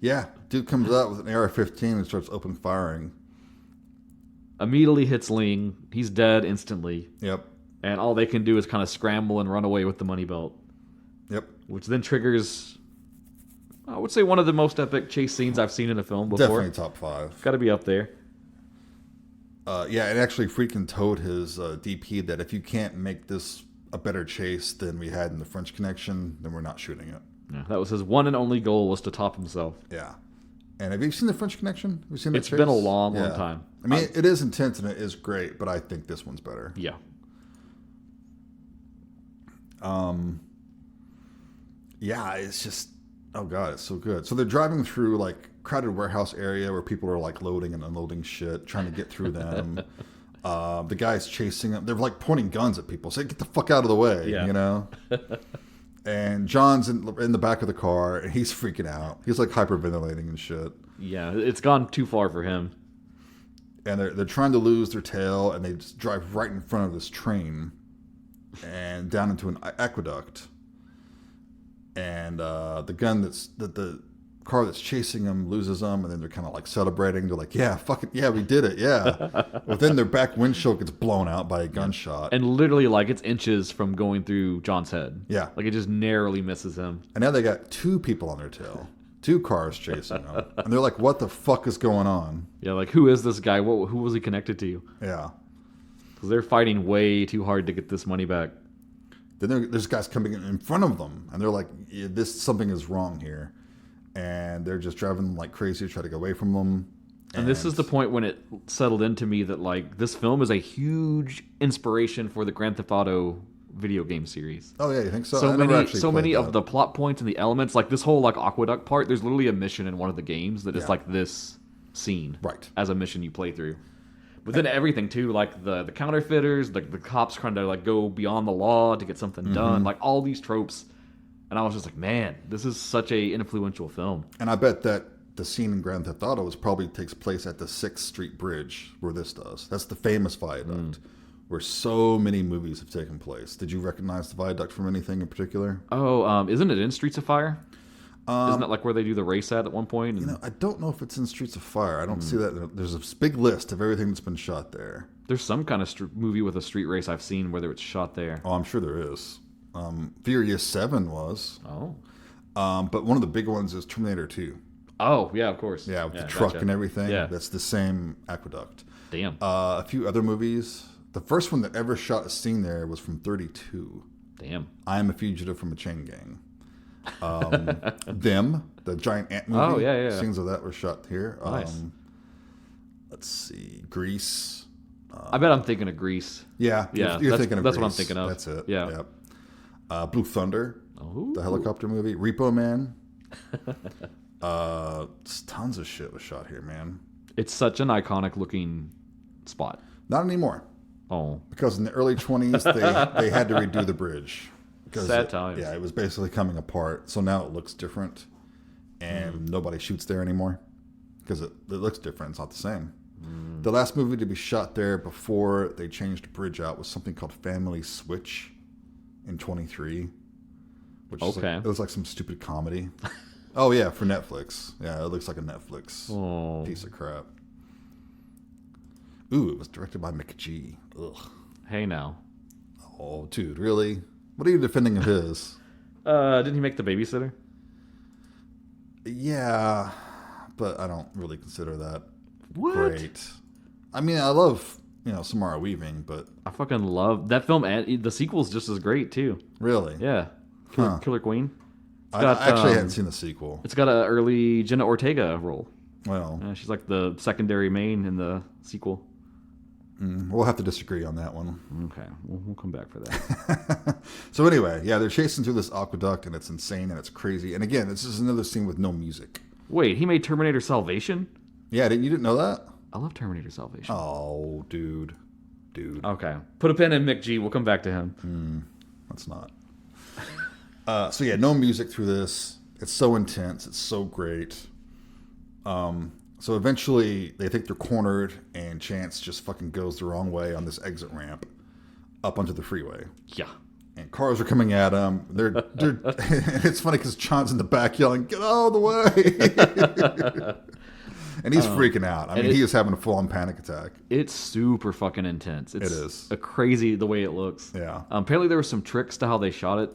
Yeah. Dude comes out with an AR-15 and starts open firing. Immediately hits Ling. He's dead instantly. Yep. And all they can do is kind of scramble and run away with the money belt. Yep. Which then triggers, I would say, one of the most epic chase scenes I've seen in a film before. Definitely top 5. Got to be up there. Yeah, and actually Friedkin told his DP that if you can't make this a better chase than we had in the French Connection, then we're not shooting it. Yeah, that was his one and only goal, was to top himself. Yeah. And have you seen the French Connection? Have you seen that It's chase? been a long time. I mean, it is intense and it is great, but I think this one's better. Yeah. Yeah, it's just, oh god, it's so good. So they're driving through like crowded warehouse area where people are like loading and unloading shit, trying to get through them. The guy's chasing them. They're like pointing guns at people. Say, get the fuck out of the way, you know? And John's in the back of the car, and he's freaking out. He's like hyperventilating and shit. Yeah, it's gone too far for him. And they're trying to lose their tail, and they just drive right in front of this train and down into an aqueduct. And the car that's chasing them loses them, and then they're kind of like celebrating. They're like, yeah, fuck it, yeah, we did it, yeah. But then their back windshield gets blown out by a gunshot. And literally, like, it's inches from going through John's head. Yeah. Like, it just narrowly misses him. And now they got 2 people on their tail. 2 cars chasing them. And they're like, what the fuck is going on? Yeah, like, who is this guy? Who was he connected to? Yeah. Because they're fighting way too hard to get this money back. Then there's guys coming in front of them, and they're like, yeah, something is wrong here. And they're just driving like crazy to try to get away from them. And this is the point when it settled into me that, like, this film is a huge inspiration for the Grand Theft Auto video game series. Oh, yeah, you think so? So many of the plot points and the elements, like this whole like aqueduct part, there's literally a mission in one of the games that is like this scene. Right. As a mission you play through. But then everything too, like the counterfeiters, the cops trying to like go beyond the law to get something done, like all these tropes. And I was just like, man, this is such a influential film. And I bet that the scene in Grand Theft Auto probably takes place at the 6th Street Bridge where this does. That's the famous viaduct where so many movies have taken place. Did you recognize the viaduct from anything in particular? Oh, isn't it in Streets of Fire? Isn't that like where they do the race at one point? You know, I don't know if it's in Streets of Fire. I don't see that. There's a big list of everything that's been shot there. There's some kind of movie with a street race I've seen whether it's shot there. Oh, I'm sure there is. Furious 7 was. Oh. But one of the big ones is Terminator 2. Oh, yeah, of course. Yeah, with the truck and everything. Yeah. That's the same aqueduct. Damn. A few other movies. The first one that ever shot a scene there was from 32. Damn. I Am a Fugitive from a Chain Gang. Them, the giant ant movie. Oh, yeah. Scenes of that were shot here. Nice. Let's see. Grease. I bet I'm thinking of Grease. Yeah. You're thinking of that's Grease. what I'm thinking of. That's it. Yeah. Yep. Blue Thunder. Oh. The helicopter movie. Repo Man. Tons of shit was shot here, man. It's such an iconic looking spot. Not anymore. Oh. Because in the early 20s, they had to redo the bridge. Sad times. Yeah, it was basically coming apart. So now it looks different. And nobody shoots there anymore. Because it looks different. It's not the same. The last movie to be shot there before they changed the bridge out was something called Family Switch in 23. Which is it was like some stupid comedy. Oh, yeah, for Netflix. Yeah, it looks like a Netflix piece of crap. Ooh, it was directed by McG. Ugh. Hey, now. Oh, dude, really? What are you defending of his? Didn't he make The Babysitter? Yeah, but I don't really consider that what? great. I mean, I love Samara Weaving, but I fucking love that film, and the sequel's just as great too. really, Yeah, Killer Queen. I actually hadn't seen the sequel. It's got an early Jenna Ortega role. Well, She's like the secondary main in the sequel. we'll have to disagree on that one. Okay, we'll come back for that. So anyway, yeah, they're chasing through this aqueduct, and it's insane and it's crazy. And again, this is another scene with no music. Wait, he made Terminator Salvation? Yeah, you didn't know that? I love Terminator Salvation. Oh, dude. Okay, put a pin in Mick G. We'll come back to him. Let's not. So yeah, no music through this. It's so intense. It's so great. So eventually they think they're cornered, and Chance just fucking goes the wrong way on this exit ramp up onto the freeway. Yeah. And cars are coming at him. They're it's funny because John's in the back yelling, "Get out of the way!" And he's freaking out. I mean, he is having a full-on panic attack. It's super fucking intense. It is. Crazy the way it looks. Yeah. Apparently there were some tricks to how they shot it.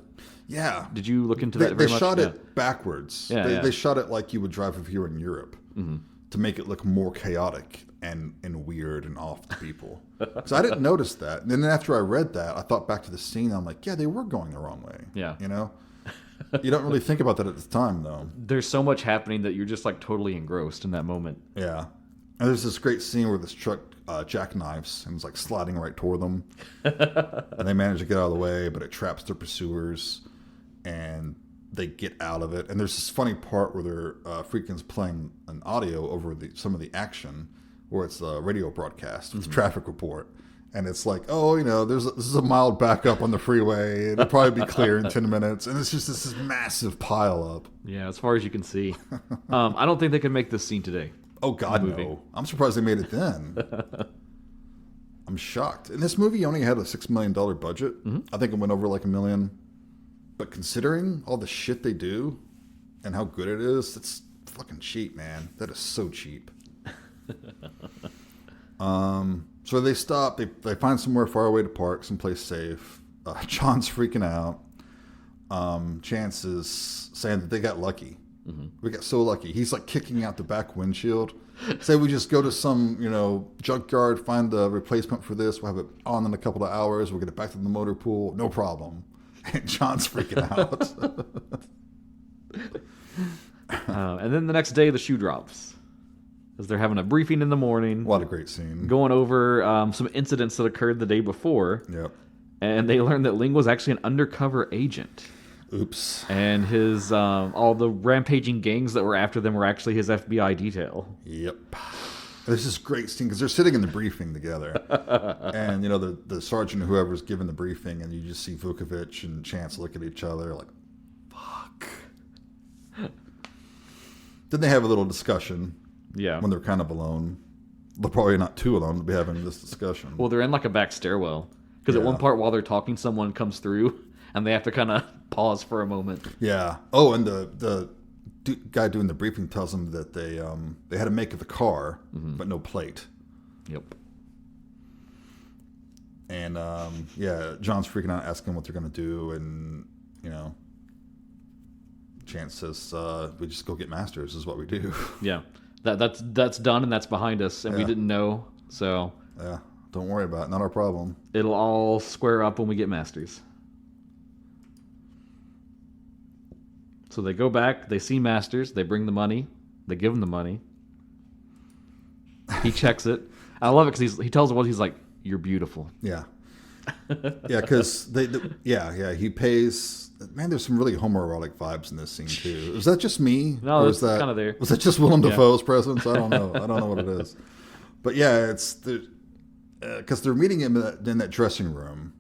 Yeah. Did you look into that very much? They shot it backwards. Yeah, They shot it like you would drive if you were in Europe to make it look more chaotic and weird and off to people. So I didn't notice that. And then after I read that, I thought back to the scene. I'm like, yeah, they were going the wrong way. Yeah. You don't really think about that at the time, though. There's so much happening that you're just like totally engrossed in that moment. Yeah. And there's this great scene where this truck jackknifes and it's like sliding right toward them. And they manage to get out of the way, but it traps their pursuers. And they get out of it. And there's this funny part where Friedkin's playing an audio over some of the action, where it's a radio broadcast, it's a traffic report. And it's like, this is a mild backup on the freeway. It'll probably be clear in 10 minutes. And it's just this massive pile up. Yeah, as far as you can see. I don't think they could make this scene today. Oh, God, no. I'm surprised they made it then. I'm shocked. And this movie only had a $6 million budget. I think it went over like $1 million. But considering all the shit they do and how good it is, it's fucking cheap, man. That is so cheap. So they stop. They find somewhere far away to park, someplace safe. John's freaking out. Chance is saying that they got lucky. We got so lucky. He's like kicking out the back windshield. Say we just go to some, junkyard, find the replacement for this. We'll have it on in a couple of hours. We'll get it back to the motor pool. No problem. And John's freaking out. And then the next day, the shoe drops. As they're having a briefing in the morning. What a great scene. Going over some incidents that occurred the day before. Yep. And they learned that Ling was actually an undercover agent. Oops. And his all the rampaging gangs that were after them were actually his FBI detail. Yep. There's this great scene because they're sitting in the briefing together. And, the sergeant, whoever's giving the briefing, and you just see Vukovic and Chance look at each other like, fuck. Then they have a little discussion. Yeah. When they're kind of alone. They're probably not too alone to be having this discussion. Well, they're in like a back stairwell. Because at one part while they're talking, someone comes through and they have to kind of pause for a moment. Yeah. Oh, and the guy doing the briefing tells them that they had to make the car, but no plate. Yep. And John's freaking out, asking what they're going to do, and Chance says, "We just go get Masters. Is what we do." Yeah, that's done and that's behind us, and we didn't know, so yeah, don't worry about it. Not our problem. It'll all square up when we get Masters. So they go back, they see Masters, they bring the money, they give him the money. He checks it. I love it because he tells him what he's like, "You're beautiful." Yeah. Yeah, because he pays. Man, there's some really homoerotic vibes in this scene too. Is that just me? No, that's kind of there. Was that just Willem Dafoe's presence? I don't know. I don't know what it is. But yeah, it's because they're meeting him in that dressing room,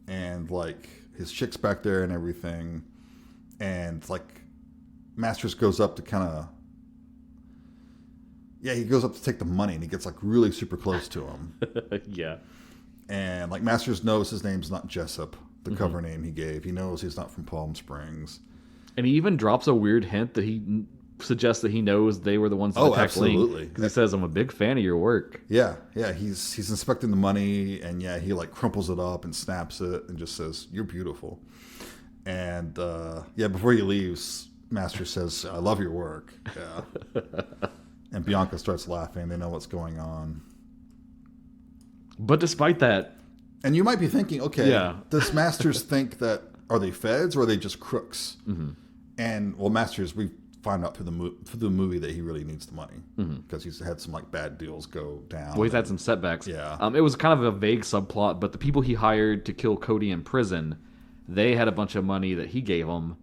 and like his chick's back there and everything. And like Masters goes up to he goes up to take the money, and he gets like really super close to him. Yeah. And like Masters knows his name's not Jessup, the cover name he gave. He knows he's not from Palm Springs. And he even drops a weird hint that he suggests that he knows they were the ones that attacked Ling. Absolutely. Because he says, "I'm a big fan of your work." Yeah. He's inspecting the money, and he like crumples it up and snaps it and just says, "You're beautiful." And before he leaves, Master says, "I love your work." Yeah. And Bianca starts laughing. They know what's going on. But despite that... And you might be thinking, okay, Yeah. does Masters think that, are they feds or are they just crooks? Mm-hmm. And, well, Masters, we find out through the movie that he really needs the money. Because he's had some, like, bad deals go down. Well, he's had some setbacks. Yeah. It was kind of a vague subplot, but the people he hired to kill Cody in prison, they had a bunch of money that he gave them.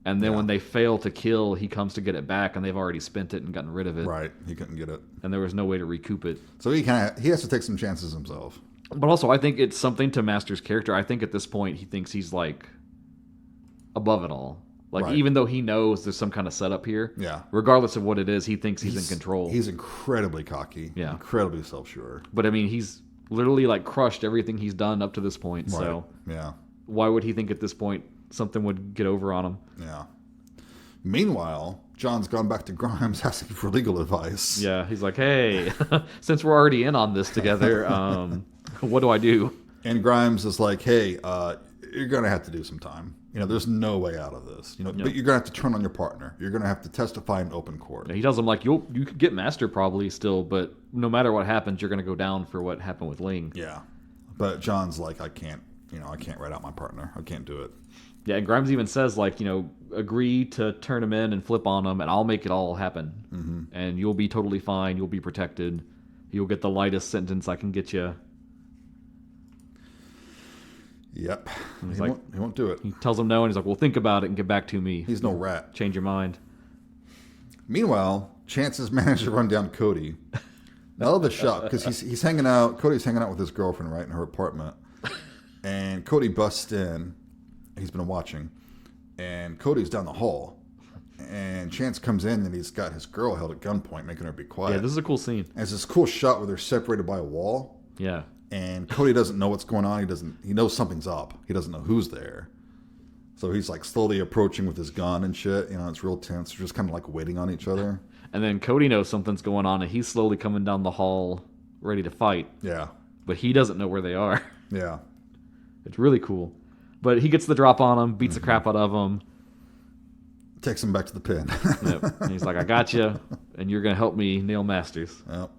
And then when they fail to kill, he comes to get it back, and they've already spent it and gotten rid of it. Right. He couldn't get it. And there was no way to recoup it. So he has to take some chances himself. But also, I think it's something to Master's character. I think at this point, he thinks he's, like, above it all. Like, Right. even though he knows there's some kind of setup here, Yeah. regardless of what it is, he thinks he's in control. He's incredibly cocky. Yeah. Incredibly self-sure. But, I mean, he's literally, like, crushed everything he's done up to this point. Right. So Yeah. why would he think at this point something would get over on him? Yeah. Meanwhile, John's gone back to Grimes asking for legal advice. Yeah, he's like, hey, since we're already in on this together, what do I do? And Grimes is like, hey, you're going to have to do some time. You know, there's no way out of this. You know, but you're going to have to turn on your partner. You're going to have to testify in open court. He tells him, like, you could get Master probably still, but no matter what happens, you're going to go down for what happened with Ling. Yeah. But John's like, I can't write out my partner. I can't do it. Yeah, and Grimes even says, like, agree to turn him in and flip on him, and I'll make it all happen. Mm-hmm. And you'll be totally fine. You'll be protected. You'll get the lightest sentence I can get you. Yep. He won't do it. He tells him no, and he's like, well, think about it and get back to me. He's no rat. Change your mind. Meanwhile, Chance has managed to run down Cody. Now, I love the shot, because he's hanging out. Cody's hanging out with his girlfriend, right, in her apartment. And Cody busts in. He's been watching. And Cody's down the hall. And Chance comes in, and he's got his girl held at gunpoint, making her be quiet. Yeah, this is a cool scene. And it's this cool shot where they're separated by a wall. Yeah. And Cody doesn't know what's going on. He knows something's up. He doesn't know who's there. So he's like slowly approaching with his gun and shit. You know, it's real tense. They're just kind of like waiting on each other. And then Cody knows something's going on, and he's slowly coming down the hall, ready to fight. Yeah. But he doesn't know where they are. Yeah. It's really cool. But he gets the drop on him, beats the crap out of him. Takes him back to the pen. Yep. And he's like, I got you, and you're going to help me nail Masters. Yep.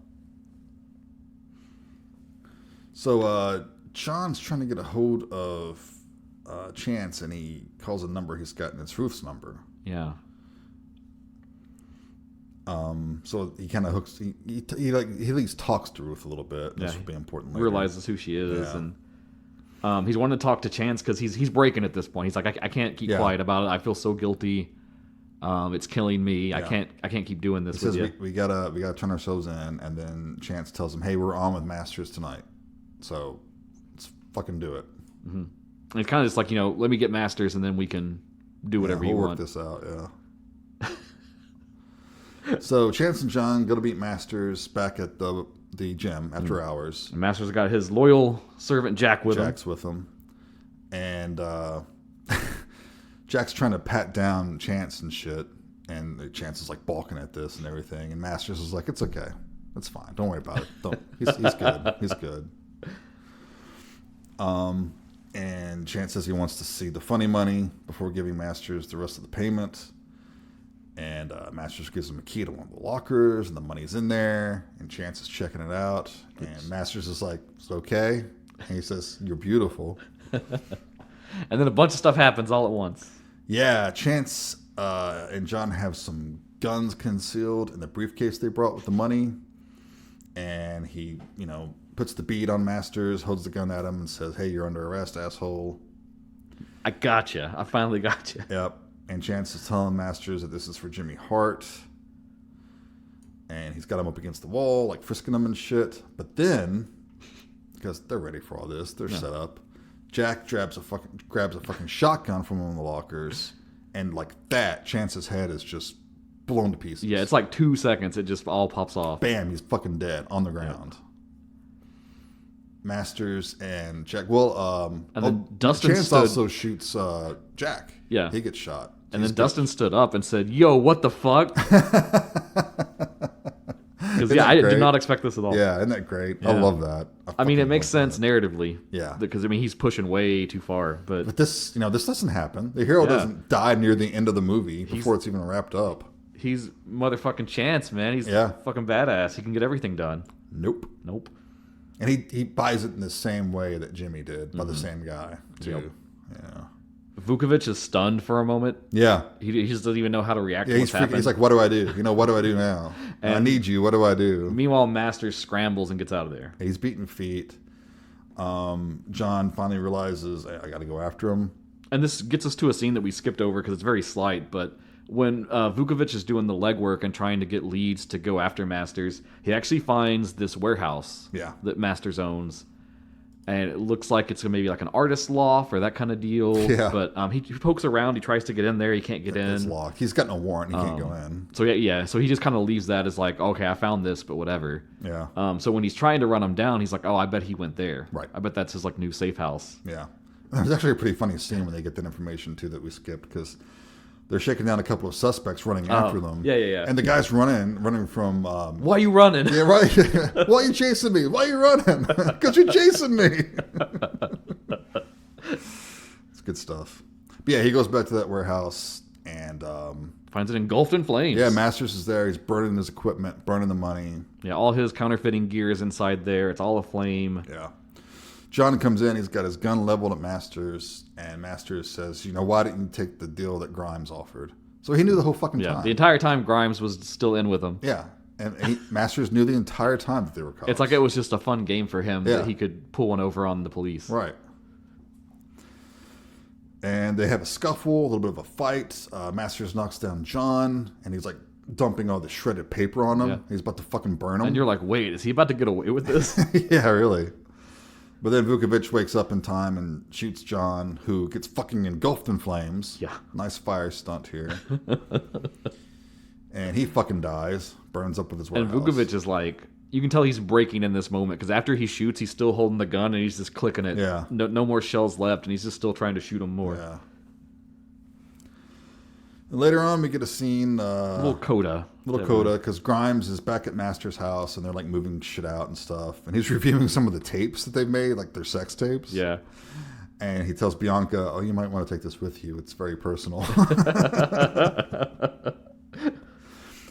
So John's trying to get a hold of Chance, and he calls a number he's got, and it's Ruth's number. Yeah. So he kind of hooks. He at least talks to Ruth a little bit. This will be important later. Realizes who she is, Yeah. and he's wanting to talk to Chance because he's breaking at this point. He's like, I can't keep quiet about it. I feel so guilty. It's killing me. Yeah. I can't keep doing this He with says you. we gotta turn ourselves in, and then Chance tells him, "Hey, we're on with Masters tonight, so let's fucking do it." Mm-hmm. And it's kind of just like, let me get Masters, and then we can do whatever you we'll want. Work this out, yeah. So Chance and John go to meet Masters back at the gym after hours. And Masters got his loyal servant Jack with him. Jack's with him, and Jack's trying to pat down Chance and shit, and Chance is like balking at this and everything, and Masters is like, "It's okay, it's fine, don't worry about it. He's good, he's good." And Chance says he wants to see the funny money before giving Masters the rest of the payment. And Masters gives him a key to one of the lockers, and the money's in there. And Chance is checking it out. And Masters is like, "It's okay." And he says, "You're beautiful." And then a bunch of stuff happens all at once. Yeah, Chance and John have some guns concealed in the briefcase they brought with the money. And he, puts the bead on Masters, holds the gun at him, and says, "Hey, you're under arrest, asshole." I gotcha. I finally gotcha. Yep. And Chance is telling Masters that this is for Jimmy Hart. And he's got him up against the wall, like frisking him and shit. But then, because they're ready for all this, they're set up. Jack grabs a fucking shotgun from one of the lockers. And like that, Chance's head is just blown to pieces. Yeah, it's like 2 seconds. It just all pops off. Bam, he's fucking dead on the ground. Yep. Masters and Jack. Well, and then Dustin Chance also shoots Jack. Yeah. He gets shot. And then Dustin stood up and said, "Yo, what the fuck?" Because I did not expect this at all. Yeah, isn't that great? Yeah. I love that. I mean, it makes sense narratively. Yeah. Because he's pushing way too far. But this, this doesn't happen. The hero doesn't die near the end of the movie before it's even wrapped up. He's motherfucking Chance, man. He's fucking badass. He can get everything done. Nope. And he buys it in the same way that Jimmy did, by the same guy, too. Yep. Yeah. Vukovich is stunned for a moment. Yeah. He just doesn't even know how to react to Yeah, what's happened. he's like, what do I do? What do I do now? I need you. What do I do? Meanwhile, Masters scrambles and gets out of there. He's beating feet. John finally realizes, I got to go after him. And this gets us to a scene that we skipped over because it's very slight, but when Vukovich is doing the legwork and trying to get leads to go after Masters, he actually finds this warehouse that Masters owns. And it looks like it's maybe like an artist loft or that kind of deal. Yeah. But he pokes around. He tries to get in there. He can't get in. It's locked. He's got no warrant. He can't go in. So yeah. So he just kind of leaves that as like, okay, I found this, but whatever. Yeah. So when he's trying to run him down, he's like, oh, I bet he went there. Right. I bet that's his like new safe house. Yeah. There's actually a pretty funny scene when they get that information too that we skipped because they're shaking down a couple of suspects running after them. Yeah. And the guy's running from... Why are you running? Yeah, right. Why are you chasing me? Why are you running? Because you're chasing me. It's good stuff. But yeah, he goes back to that warehouse and... finds it engulfed in flames. Yeah, Masters is there. He's burning his equipment, burning the money. Yeah, all his counterfeiting gear is inside there. It's all aflame. Yeah. John comes in, he's got his gun leveled at Masters, and Masters says, why didn't you take the deal that Grimes offered? So he knew the whole fucking time. The entire time Grimes was still in with him. Yeah, and Masters knew the entire time that they were cops. It's like it was just a fun game for him that he could pull one over on the police. Right. And they have a scuffle, a little bit of a fight. Masters knocks down John, and he's like dumping all the shredded paper on him. Yeah. He's about to fucking burn him. And you're like, wait, is he about to get away with this? Yeah, really. But then Vukovich wakes up in time and shoots John, who gets fucking engulfed in flames. Yeah. Nice fire stunt here. And he fucking dies, burns up with his warehouse. And Vukovich is like, you can tell he's breaking in this moment, because after he shoots, he's still holding the gun and he's just clicking it. Yeah. No more shells left, and he's just still trying to shoot him more. Yeah. And later on, we get a scene... little coda, because Grimes is back at Master's house, and they're, like, moving shit out and stuff. And he's reviewing some of the tapes that they've made, like their sex tapes. Yeah. And he tells Bianca, you might want to take this with you. It's very personal.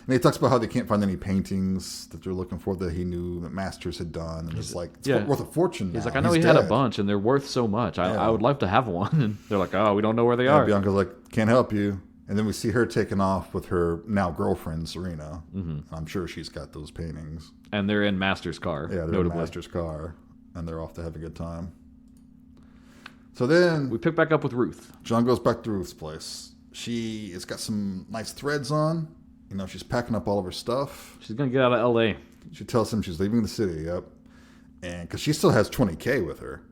And he talks about how they can't find any paintings that they're looking for that he knew that Masters had done. And it's like, it's worth a fortune now. He's like, I know he had a bunch, and they're worth so much. I would love to have one. And they're like, oh, we don't know where they are. Bianca's like, can't help you. And then we see her taking off with her now girlfriend, Serena. Mm-hmm. I'm sure she's got those paintings. And they're in Master's car. Yeah, they're in Master's car. And they're off to have a good time. So then... we pick back up with Ruth. John goes back to Ruth's place. She has got some nice threads on. She's packing up all of her stuff. She's going to get out of L.A. She tells him she's leaving the city, yep. And because she still has $20K with her.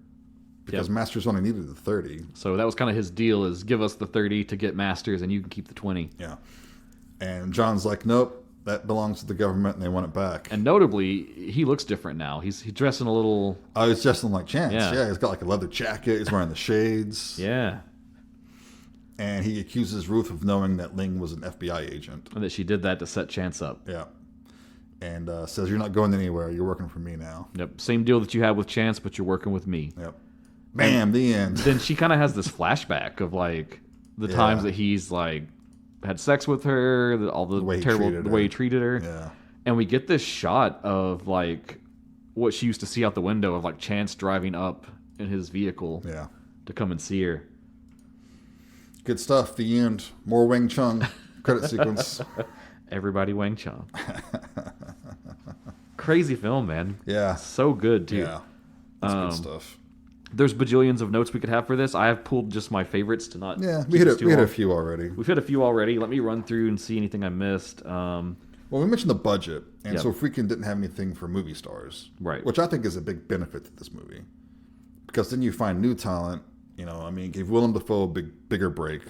Because Masters only needed the 30. So that was kind of his deal, is give us the 30 to get Masters and you can keep the 20. Yeah. And John's like, nope, that belongs to the government and they want it back. And notably, he looks different now. He's dressing a little... oh, he's dressing like Chance. Yeah, he's got like a leather jacket. He's wearing the shades. Yeah. And he accuses Ruth of knowing that Ling was an FBI agent. And that she did that to set Chance up. Yeah. And says, you're not going anywhere. You're working for me now. Yep. Same deal that you had with Chance, but you're working with me. Yep. Bam, the end. Then she kind of has this flashback of like the times that he's like had sex with her, all the way he treated her. Yeah. And we get this shot of like what she used to see out the window of like Chance driving up in his vehicle to come and see her. Good stuff. The end. More Wang Chung credit sequence. Everybody Wang Chung. Crazy film, man. Yeah. So good, too. Yeah. That's good stuff. There's bajillions of notes we could have for this. I have pulled just my favorites to not... yeah, we hit a few already. We've hit a few already. Let me run through and see anything I missed. Well, we mentioned the budget, and so Friedkin didn't have anything for movie stars. Right. Which I think is a big benefit to this movie. Because then you find new talent. Gave Willem Dafoe a bigger break.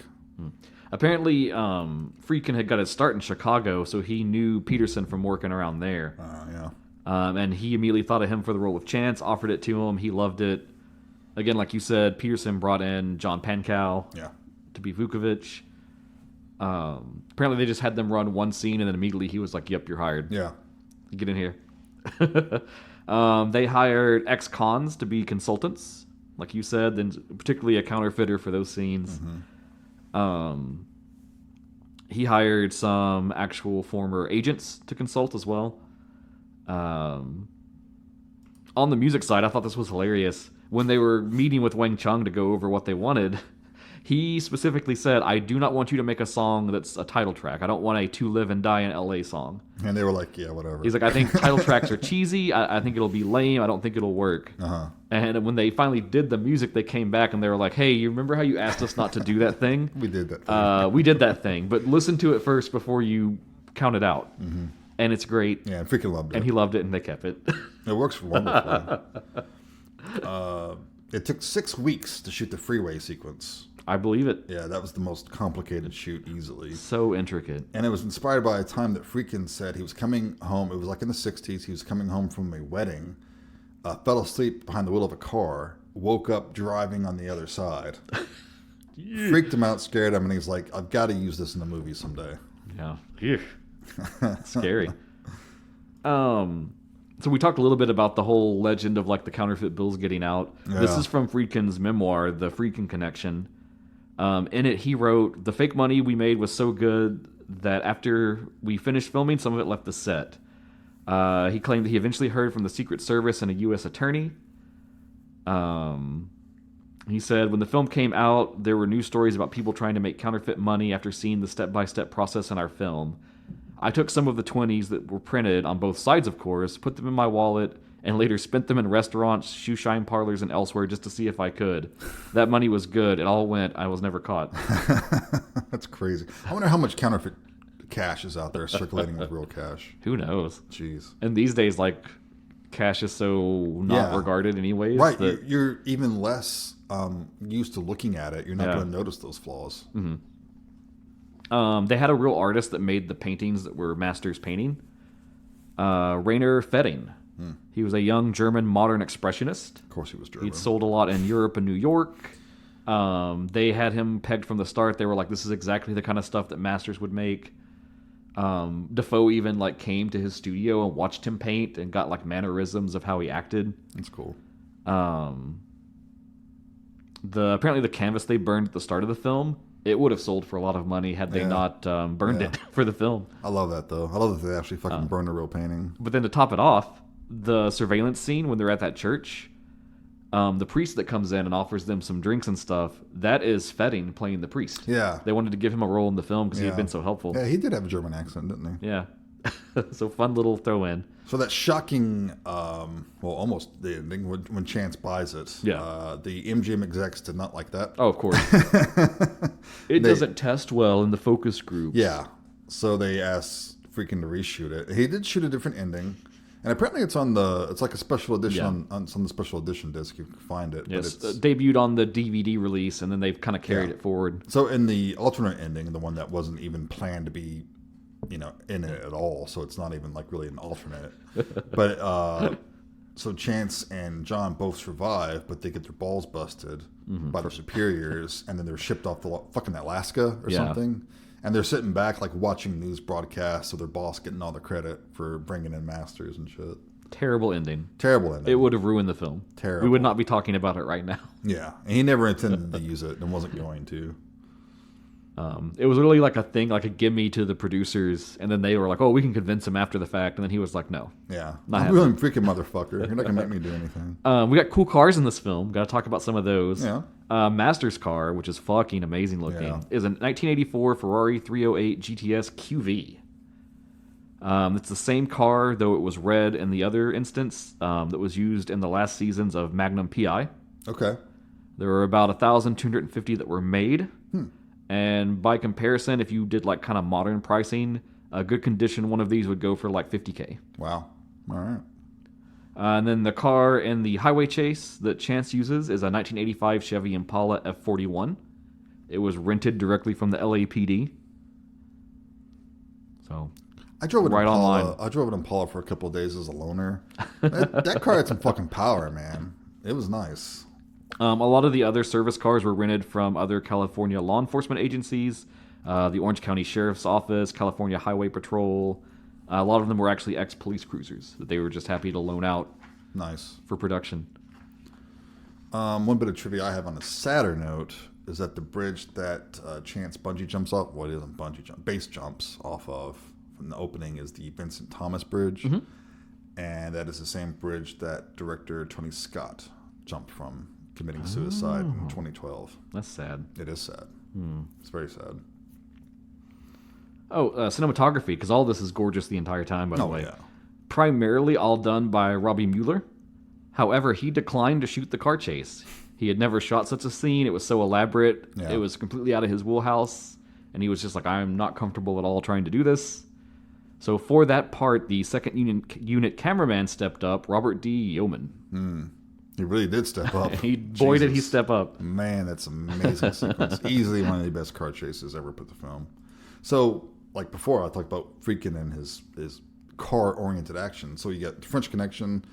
Apparently, Friedkin had got his start in Chicago, so he knew Peterson from working around there. Yeah. And he immediately thought of him for the role of Chance, offered it to him. He loved it. Again, like you said, Peterson brought in John Pankow to be Vukovich. Apparently, they just had them run one scene, and then immediately he was like, yep, you're hired. Yeah. Get in here. They hired ex-cons to be consultants, like you said, then particularly a counterfeiter for those scenes. Mm-hmm. He hired some actual former agents to consult as well. On the music side, I thought this was hilarious. When they were meeting with Wang Chung to go over what they wanted, he specifically said, I do not want you to make a song that's a title track. I don't want a To Live and Die in LA song. And they were like, yeah, whatever. He's like, I think title tracks are cheesy. I think it'll be lame. I don't think it'll work. Uh-huh. And when they finally did the music, they came back and they were like, hey, you remember how you asked us not to do that thing? We did that thing. We did that thing. But listen to it first before you count it out. Mm-hmm. And it's great. Yeah, I freaking loved it. And he loved it, and they kept it. It works wonderfully. It took 6 weeks to shoot the freeway sequence. I believe it. Yeah, that was the most complicated shoot easily. So intricate. And it was inspired by a time that Friedkin said he was coming home. It was like in the 60s. He was coming home from a wedding, fell asleep behind the wheel of a car, woke up driving on the other side. Freaked him out, scared him, and he's like, I've got to use this in a movie someday. Yeah. Scary. So we talked a little bit about the whole legend of like the counterfeit bills getting out. Yeah. This is from Friedkin's memoir, The Friedkin Connection. In it, he wrote, the fake money we made was so good that after we finished filming, some of it left the set. He claimed that he eventually heard from the Secret Service and a U.S. attorney. He said, when the film came out, there were news stories about people trying to make counterfeit money after seeing the step-by-step process in our film. I took some of the 20s that were printed on both sides, of course, put them in my wallet, and later spent them in restaurants, shoe shine parlors, and elsewhere just to see if I could. That money was good. It all went. I was never caught. That's crazy. I wonder how much counterfeit cash is out there circulating with real cash. Who knows? Jeez. And these days, like, cash is so not regarded anyways. Right. You're even less used to looking at it. You're not going to notice those flaws. Mm-hmm. They had a real artist that made the paintings that were Master's painting. Rainer Fetting. He was a young German modern expressionist. Of course he was German. He'd sold a lot in Europe and New York. They had him pegged from the start. They were like, this is exactly the kind of stuff that Masters would make. Defoe even like came to his studio and watched him paint and got like mannerisms of how he acted. That's cool. Apparently the canvas they burned at the start of the film, it would have sold for a lot of money had they not burned it for the film. I love that, though. I love that they actually fucking burned a real painting. But then to top it off, the surveillance scene when they're at that church, the priest that comes in and offers them some drinks and stuff, that is Fetting playing the priest. Yeah. They wanted to give him a role in the film because he had been so helpful. Yeah, he did have a German accent, didn't he? Yeah. So fun little throw in. So that shocking, almost the ending when Chance buys it. Yeah. The MGM execs did not like that. Oh, of course. It doesn't test well in the focus groups. Yeah. So they asked Friedkin to reshoot it. He did shoot a different ending. And apparently it's like a special edition on the special edition disc. You can find it. Yes, but it's debuted on the DVD release, and then they've kind of carried it forward. So in the alternate ending, the one that wasn't even planned to be, in it at all, so it's not even like really an alternate. But so Chance and John both survive, but they get their balls busted by their superiors, and then they're shipped off to fucking Alaska or something. And they're sitting back, like, watching news broadcasts of their boss getting all the credit for bringing in Masters and shit. Terrible ending. Terrible ending. It would have ruined the film. Terrible. We would not be talking about it right now. Yeah. And he never intended to use it and wasn't going to. It was really like a thing, like a gimme to the producers. And then they were like, oh, we can convince him after the fact. And then he was like, no. Yeah. Not I'm really freaking motherfucker. You're not going to make me do anything. We got cool cars in this film. Got to talk about some of those. Yeah. Master's car, which is fucking amazing looking, is a 1984 Ferrari 308 GTS QV. It's the same car, though it was red in the other instance, that was used in the last seasons of Magnum PI. Okay. There were about 1,250 that were made. And by comparison, if you did like kind of modern pricing, a good condition one of these would go for like $50,000. Wow. All right. And then the car in the highway chase that Chance uses is a 1985 Chevy Impala F41. It was rented directly from the LAPD. So, I drove an right Impala. online. I drove an Impala for a couple of days as a loner. that car had some fucking power, man. It was nice. A lot of the other service cars were rented from other California law enforcement agencies, the Orange County Sheriff's Office, California Highway Patrol. A lot of them were actually ex-police cruisers that they were just happy to loan out. Nice. For production. One bit of trivia I have on a sadder note is that the bridge that Chance bungee jumps off, well, it isn't bungee jump, base jumps off of from the opening is the Vincent Thomas Bridge. And that is the same bridge that director Tony Scott jumped from, committing suicide in 2012. That's sad. It is sad. It's very sad. Oh, cinematography, because all this is gorgeous the entire time, by the way. Yeah. Primarily all done by Robbie Mueller. However, he declined to shoot the car chase. He had never shot such a scene. It was so elaborate. Yeah. It was completely out of his wheelhouse. And he was just like, I'm not comfortable at all trying to do this. So for that part, the second unit cameraman stepped up, Robert D. Yeoman. He really did step up. Boy, did he step up. Man, that's an amazing sequence. Easily one of the best car chases ever put to film. So, like before, I talked about Friedkin and his car-oriented action. So you got the French Connection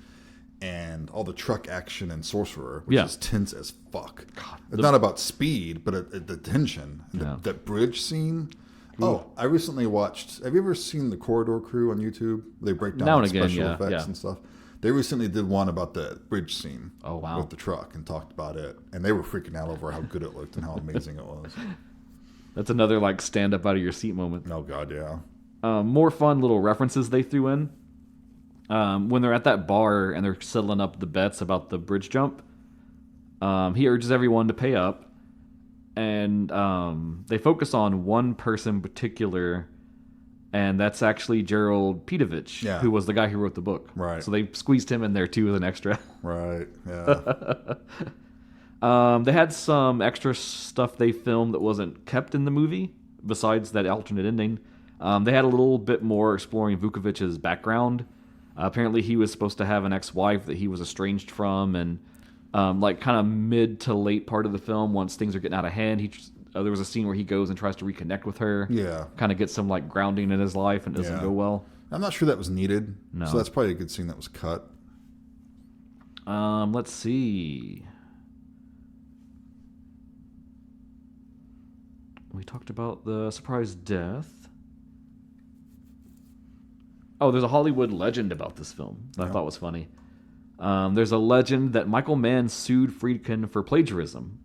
and all the truck action and Sorcerer, which is tense as fuck. God, it's not about speed, but the tension. That bridge scene. Ooh. Oh, I recently watched... Have you ever seen The Corridor Crew on YouTube? They break down special effects and stuff. They recently did one about the bridge scene. Oh, wow. With the truck and talked about it. And they were freaking out over how good it looked and how amazing it was. That's another, like, stand-up out-of-your-seat moment. Oh, God, yeah. More fun little references they threw in. When they're at that bar and they're settling up the bets about the bridge jump, he urges everyone to pay up. And they focus on one person in particular, and that's actually Gerald Pedovich, who was the guy who wrote the book. Right. So they squeezed him in there, too, as an extra. Right, yeah. They had some extra stuff they filmed that wasn't kept in the movie, besides that alternate ending. They had a little bit more exploring Vukovich's background. Apparently, he was supposed to have an ex-wife that he was estranged from, and like kind of mid to late part of the film, once things are getting out of hand, there was a scene where he goes and tries to reconnect with her. Yeah. Kind of gets some like grounding in his life, and it doesn't go well. I'm not sure that was needed. No. So that's probably a good scene that was cut. Let's see. We talked about the surprise death. Oh, there's a Hollywood legend about this film that I thought was funny. There's a legend that Michael Mann sued Friedkin for plagiarism.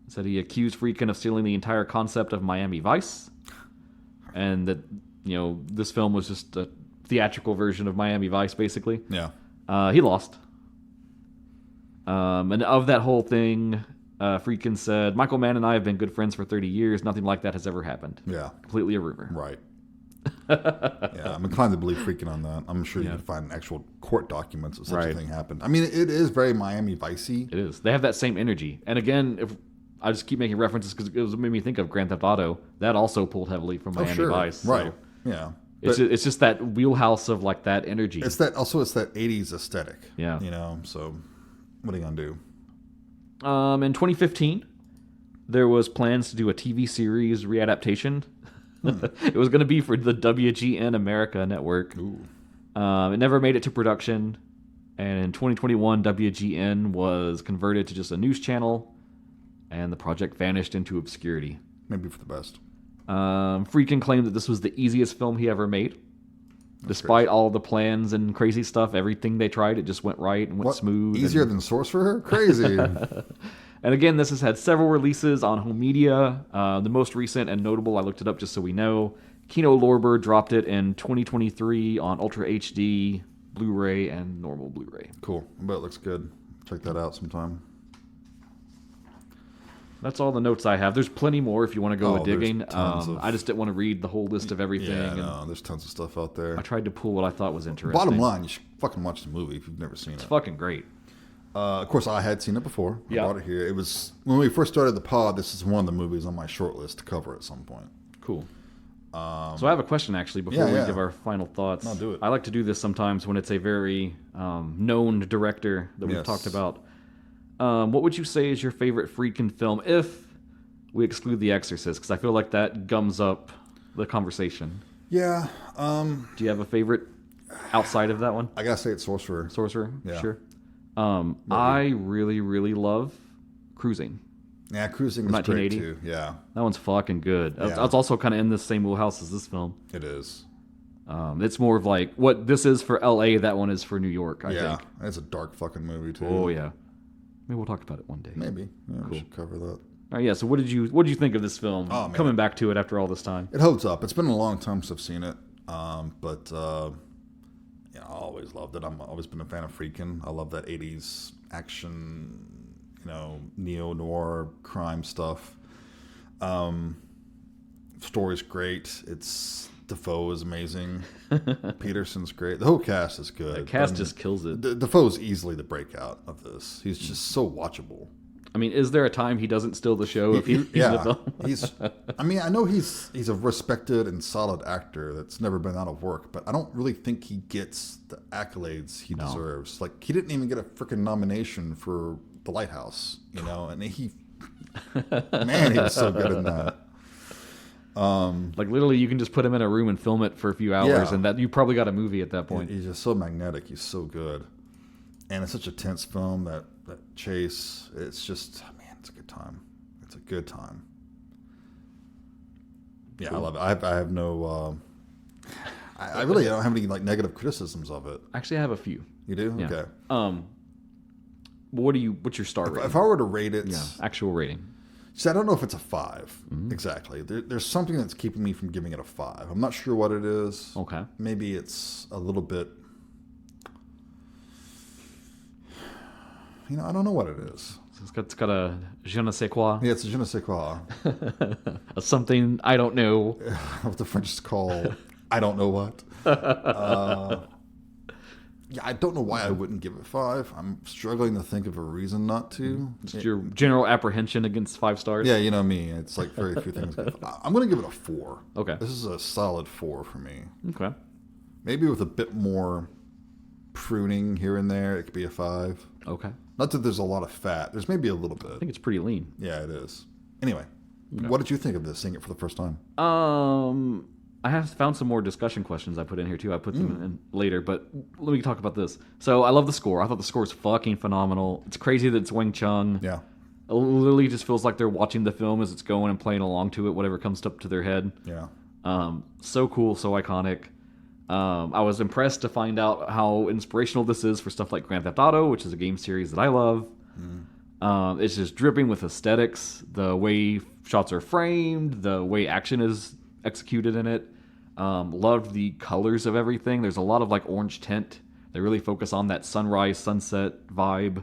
Said he accused Friedkin of stealing the entire concept of Miami Vice, and that this film was just a theatrical version of Miami Vice, basically. Yeah. He lost. And of that whole thing, Friedkin said, Michael Mann and I have been good friends for 30 years. Nothing like that has ever happened. Yeah. Completely a rumor. Right. Yeah, I'm inclined to believe Friedkin on that. I'm sure you can find actual court documents that such a thing happened. I mean, it is very Miami Vice-y. It is. They have that same energy. And again, if I just keep making references because it made me think of Grand Theft Auto. That also pulled heavily from Miami Vice. Right. So Yeah. It's just that wheelhouse of like that energy. It's that 80s aesthetic. Yeah. So what are you going to do? In 2015, there was plans to do a TV series readaptation. It was going to be for the WGN America network. Ooh. It never made it to production. And in 2021, WGN was converted to just a news channel. And the project vanished into obscurity. Maybe for the best. Friedkin claimed that this was the easiest film he ever made. Despite all the plans and crazy stuff, everything they tried, it just went right and went smooth. Easier than Sorcerer? Crazy. And again, this has had several releases on home media. The most recent and notable, I looked it up just so we know, Kino Lorber dropped it in 2023 on Ultra HD, Blu-ray, and normal Blu-ray. Cool. I bet it looks good. Check that out sometime. That's all the notes I have. There's plenty more if you want to go digging. Tons I just didn't want to read the whole list of everything. Yeah, no, there's tons of stuff out there. I tried to pull what I thought was interesting. Bottom line, you should fucking watch the movie if you've never seen it. It's fucking great. Of course, I had seen it before. I bought it here. It was when we first started the pod. This is one of the movies on my short list to cover at some point. Cool. So I have a question actually before we give our final thoughts. No, do it. I like to do this sometimes when it's a very known director that we've talked about. What would you say is your favorite Friedkin film if we exclude The Exorcist? Because I feel like that gums up the conversation. Yeah. Do you have a favorite outside of that one? I gotta say it's Sorcerer. Sorcerer? Yeah. Sure. I really, really love Cruising. Yeah, Cruising is great too. Yeah. That one's fucking good. Yeah. It's also kind of in the same wheelhouse as this film. It is. It's more of like what this is for LA, that one is for New York, I think. It's a dark fucking movie too. Oh yeah. Maybe we'll talk about it one day. Maybe. Yeah, we should cover that. All right, yeah. So what did you think of this film? Oh, man. Coming back to it after all this time. It holds up. It's been a long time since I've seen it. I always loved it. I've always been a fan of Friedkin. I love that 80s action, neo-noir crime stuff. Story's great. Defoe is amazing. Peterson's great. The whole cast is good. The cast just kills it. Defoe's easily the breakout of this. He's just so watchable. I mean, is there a time he doesn't steal the show if he's in the film? I know he's a respected and solid actor that's never been out of work, but I don't really think he gets the accolades he deserves. Like, he didn't even get a freaking nomination for The Lighthouse, and he was so good in that. Like, literally, you can just put him in a room and film it for a few hours, and that you probably got a movie at that point. He's just so magnetic. He's so good. And it's such a tense film, that chase. It's just, it's a good time. It's a good time. Yeah, cool. I love it. I have no... I really don't have any negative criticisms of it. Actually, I have a few. You do? Yeah. Okay. What's your star rating? If I were to rate it... Yeah, actual rating. See, I don't know if it's a 5 exactly. There's something that's keeping me from giving it a 5. I'm not sure what it is. Okay. Maybe it's a little bit... I don't know what it is. It's got a je ne sais quoi. Yeah, it's a je ne sais quoi. Something I don't know. What the French call I don't know what. Yeah, I don't know why I wouldn't give it 5. I'm struggling to think of a reason not to. Just your general apprehension against 5 stars? Yeah, you know me. It's like very few things. I'm going to give it a 4. Okay. This is a solid 4 for me. Okay. Maybe with a bit more pruning here and there, it could be a 5. Okay. Not that there's a lot of fat. There's maybe a little bit. I think it's pretty lean. Yeah, it is. Anyway, what did you think of this, seeing it for the first time? I have found some more discussion questions I put in here too. I put them in later, but let me talk about this. So I love the score. I thought the score is fucking phenomenal. It's crazy that it's Wing Chun. Yeah. It literally just feels like they're watching the film as it's going and playing along to it, whatever comes up to their head. Yeah. So cool, so iconic. I was impressed to find out how inspirational this is for stuff like Grand Theft Auto, which is a game series that I love. It's just dripping with aesthetics, the way shots are framed, the way action is executed in it. Loved the colors of everything. There's a lot of orange tint. They really focus on that sunrise, sunset vibe.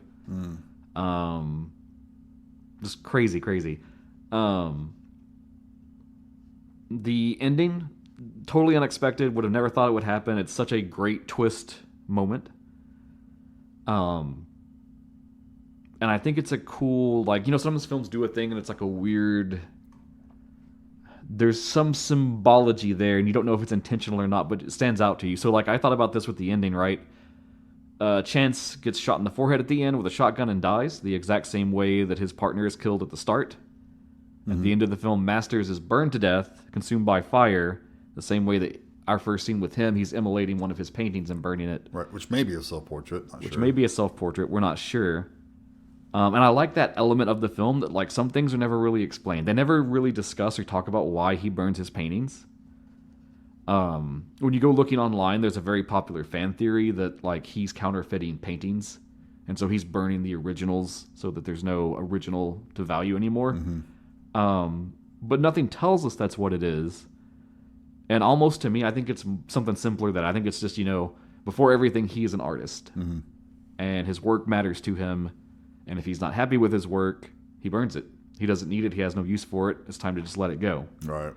Just crazy. The ending, totally unexpected. Would have never thought it would happen. It's such a great twist moment. And I think it's a cool, sometimes films do a thing and it's like a weird... There's some symbology there, and you don't know if it's intentional or not, but it stands out to you. So, I thought about this with the ending, right? Chance gets shot in the forehead at the end with a shotgun and dies, the exact same way that his partner is killed at the start. At the end of the film, Masters is burned to death, consumed by fire, the same way that our first scene with him, he's immolating one of his paintings and burning it. Right, which may be a self-portrait, not sure. Which may be a self-portrait, we're not sure. And I like that element of the film that, some things are never really explained. They never really discuss or talk about why he burns his paintings. When you go looking online, there's a very popular fan theory that, he's counterfeiting paintings. And so he's burning the originals so that there's no original to value anymore. But nothing tells us that's what it is. And almost to me, I think it's something simpler than that. I think it's just, before everything, he is an artist. And his work matters to him. And if he's not happy with his work, he burns it. He doesn't need it. He has no use for it. It's time to just let it go. Right.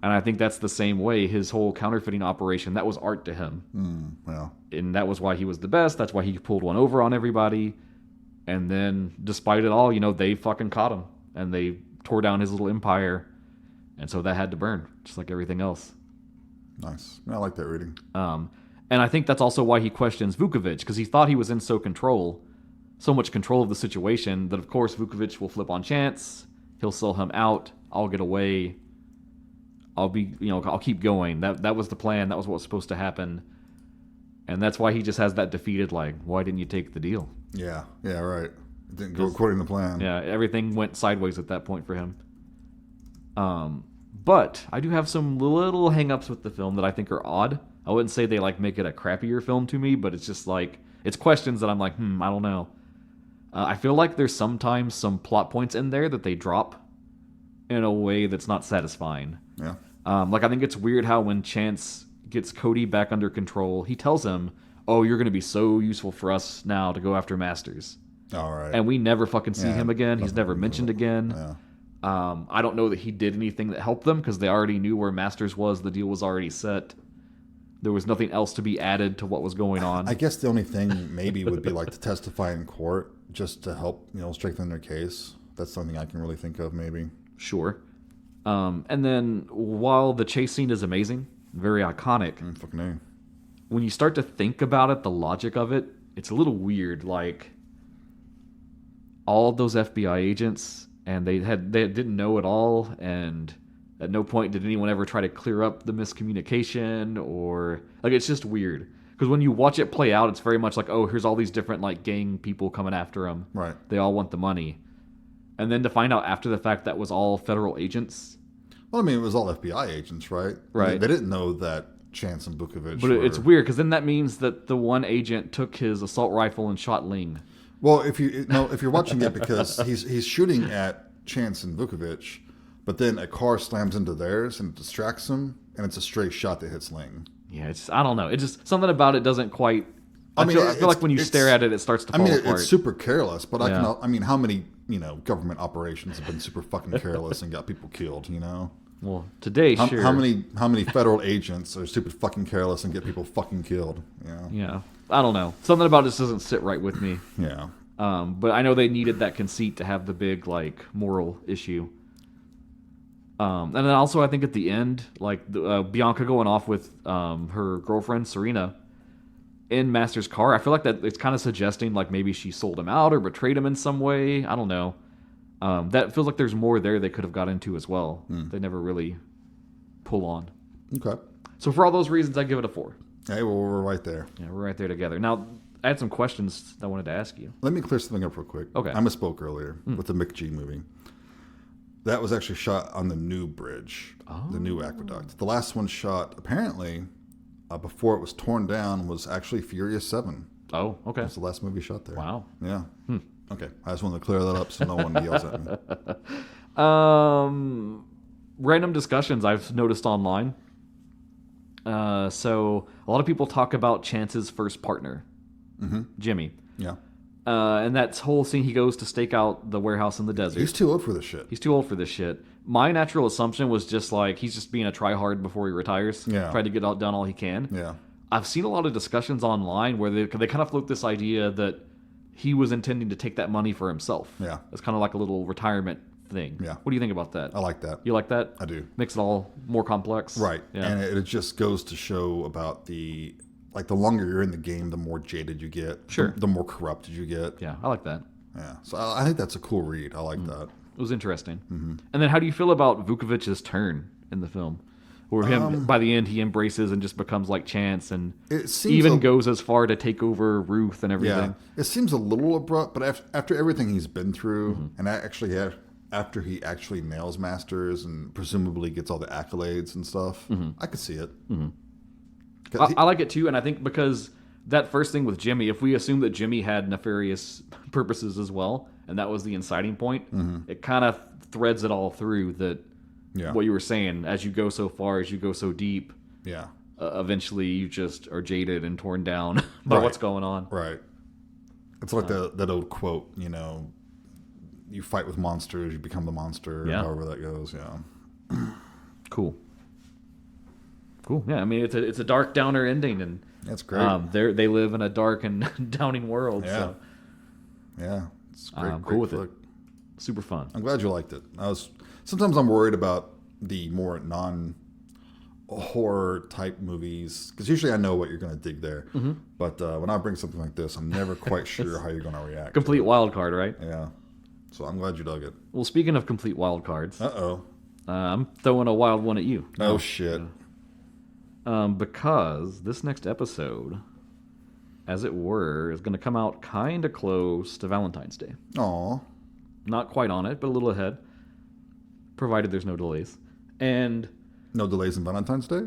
And I think that's the same way. His whole counterfeiting operation, that was art to him. Well. And that was why he was the best. That's why he pulled one over on everybody. And then, despite it all, they fucking caught him. And they tore down his little empire. And so that had to burn, just like everything else. Nice. I like that reading. And I think that's also why he questions Vukovich, because he thought he was in so much control of the situation that, of course, Vukovich will flip on Chance. He'll sell him out. I'll get away. I'll keep going. That was the plan. That was what was supposed to happen. And that's why he just has that defeated, why didn't you take the deal? Yeah, right. It didn't go according to plan. Yeah, everything went sideways at that point for him. But I do have some little hang-ups with the film that I think are odd. I wouldn't say they, make it a crappier film to me, but it's just, it's questions that I'm like, I don't know. I feel like there's sometimes some plot points in there that they drop in a way that's not satisfying. Yeah. I think it's weird how when Chance gets Cody back under control, he tells him, oh, you're going to be so useful for us now to go after Masters. All right. And we never fucking see him again. He's never mentioned again. Yeah. I don't know that he did anything that helped them because they already knew where Masters was. The deal was already set. There was nothing else to be added to what was going on. I guess the only thing maybe would be like to testify in court just to help, strengthen their case. That's something I can really think of maybe. Sure. And then while the chase scene is amazing, very iconic, Fucking A. when you start to think about it, the logic of it, it's a little weird. Like, all of those FBI agents, and they didn't know it all, and at no point did anyone ever try to clear up the miscommunication, or like, it's just weird because when you watch it play out, it's very much like, oh, here's all these different like gang people coming after him. Right. They all want the money, and then to find out after the fact that was all federal agents. Well, I mean, it was all FBI agents, right? Right. They didn't know that Chance and Vukovich But were... it's weird because then that means that the one agent took his assault rifle and shot Ling. Well, if you're watching it because he's shooting at Chance and Vukovich, but then a car slams into theirs and it distracts him, and it's a stray shot that hits Ling. Yeah, I don't know. It just something about it doesn't quite. I feel like when you stare at it, it starts to fall apart. It's super careless, but how many government operations have been super fucking careless and got people killed? Well, today, sure. How many federal agents are super fucking careless and get people fucking killed? Yeah, I don't know. Something about this doesn't sit right with me. Yeah. But I know they needed that conceit to have the big like moral issue. And then also I think at the end, like Bianca going off with her girlfriend Serena in Master's car, I feel like that it's kind of suggesting like maybe she sold him out or betrayed him in some way. I don't know. That feels like there's more there they could have got into as well. They never really pull on. Okay. So for all those reasons, I give it a 4. Hey, well, we're right there. Yeah, we're right there together. Now, I had some questions I wanted to ask you. Let me clear something up real quick. Okay. I misspoke earlier with the McG movie. That was actually shot on the new bridge, the new aqueduct. The last one shot, apparently, before it was torn down, was actually Furious 7. Oh, okay. That's the last movie shot there. Wow. Yeah. Okay. I just wanted to clear that up so no one yells at me. Random discussions I've noticed online. So a lot of people talk about Chance's first partner, Jimmy. Yeah. And that whole scene, he goes to stake out the warehouse in the desert. He's too old for this shit. He's too old for this shit. My natural assumption was just like, he's just being a tryhard before he retires. Yeah. Try to get done all he can. Yeah. I've seen a lot of discussions online where they kind of float this idea that he was intending to take that money for himself. Yeah. It's kind of like a little retirement thing. Yeah. What do you think about that? I like that. You like that? I do. Makes it all more complex. Right. Yeah. And it just goes to show about the longer you're in the game, the more jaded you get. Sure. The more corrupted you get. Yeah, I like that. Yeah. So I think that's a cool read. I like that. It was interesting. And then how do you feel about Vukovich's turn in the film? Where him, by the end, he embraces and just becomes like Chance and even goes as far to take over Ruth and everything. Yeah. It seems a little abrupt, but after everything he's been through, and after he actually nails Masters and presumably gets all the accolades and stuff, I could see it. I like it too, and I think because that first thing with Jimmy, if we assume that Jimmy had nefarious purposes as well, and that was the inciting point, it kind of threads it all through that what you were saying, as you go so far, as you go so deep, eventually you just are jaded and torn down by what's going on. Right. It's like that old quote, you fight with monsters, you become the monster, however that goes, Cool. Yeah, I mean, it's a dark downer ending, and that's great. They live in a dark and downing world. Yeah. So. Yeah. It's great. I'm cool with it. Super fun. I'm glad you liked it. Sometimes I'm worried about the more non-horror type movies, because usually I know what you're going to dig there. But when I bring something like this, I'm never quite sure how you're going to react. Complete wild card, right? Yeah. So I'm glad you dug it. Well, speaking of complete wild cards, I'm throwing a wild one at you. Oh, shit. Because this next episode, as it were, is going to come out kind of close to Valentine's Day. Aw. Not quite on it, but a little ahead, provided there's no delays. And no delays in Valentine's Day?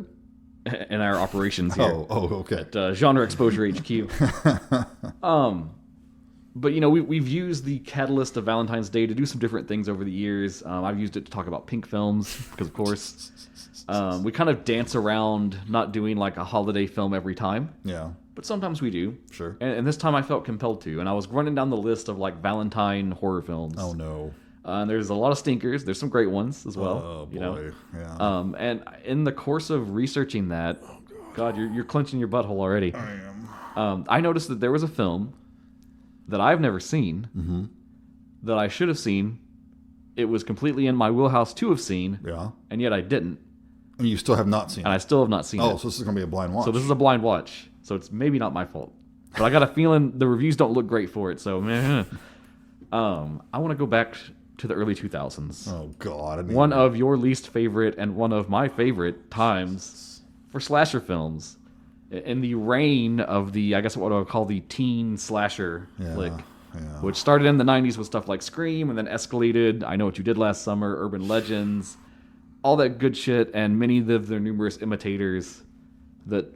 In our operations here. Oh, okay. At Genre Exposure HQ. But, we've used the catalyst of Valentine's Day to do some different things over the years. I've used it to talk about pink films, because, of course, we kind of dance around not doing, like, a holiday film every time. Yeah. but sometimes we do. Sure. And this time I felt compelled to, and I was running down the list of like Valentine horror films. Oh no. And there's a lot of stinkers. There's some great ones as well. Oh boy. You know? Yeah. And in the course of researching that, God, you're clenching your butthole already. I am. I noticed that there was a film that I've never seen that I should have seen. It was completely in my wheelhouse to have seen. Yeah. And yet I didn't. And you still have not seen And it. I still have not seen it. Oh, so this is going to be a blind watch. So this is a blind watch. So it's maybe not my fault. But I got a feeling the reviews don't look great for it. So, I want to go back to the early 2000s. Oh, God. One of your least favorite and one of my favorite times for slasher films. In the reign of the, I guess what I would call the teen slasher flick. Yeah. Which started in the 90s with stuff like Scream and then escalated. I Know What You Did Last Summer, Urban Legends, all that good shit, and many of their numerous imitators that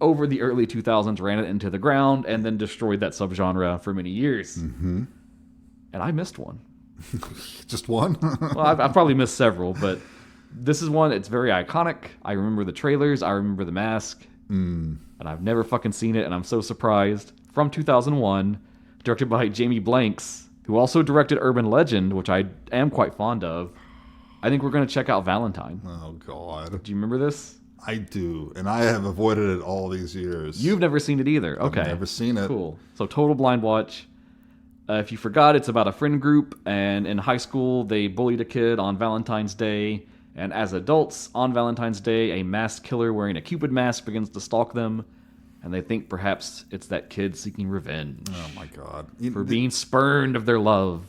over the early 2000s ran it into the ground and then destroyed that subgenre for many years. Mm-hmm. And I missed one. Just one? Well, I've probably missed several, but this is one. It's very iconic. I remember the trailers. I remember the mask. And I've never fucking seen it, and I'm so surprised. From 2001, directed by Jamie Blanks, who also directed Urban Legend, which I am quite fond of. I think we're going to check out Valentine. Oh, God. Do you remember this? I do, and I have avoided it all these years. You've never seen it either. Okay. I've never seen it. Cool. So total blind watch. If you forgot, it's about a friend group, and in high school, they bullied a kid on Valentine's Day. And as adults, on Valentine's Day, a masked killer wearing a Cupid mask begins to stalk them. And they think perhaps it's that kid seeking revenge. Oh, my God. For being spurned of their love.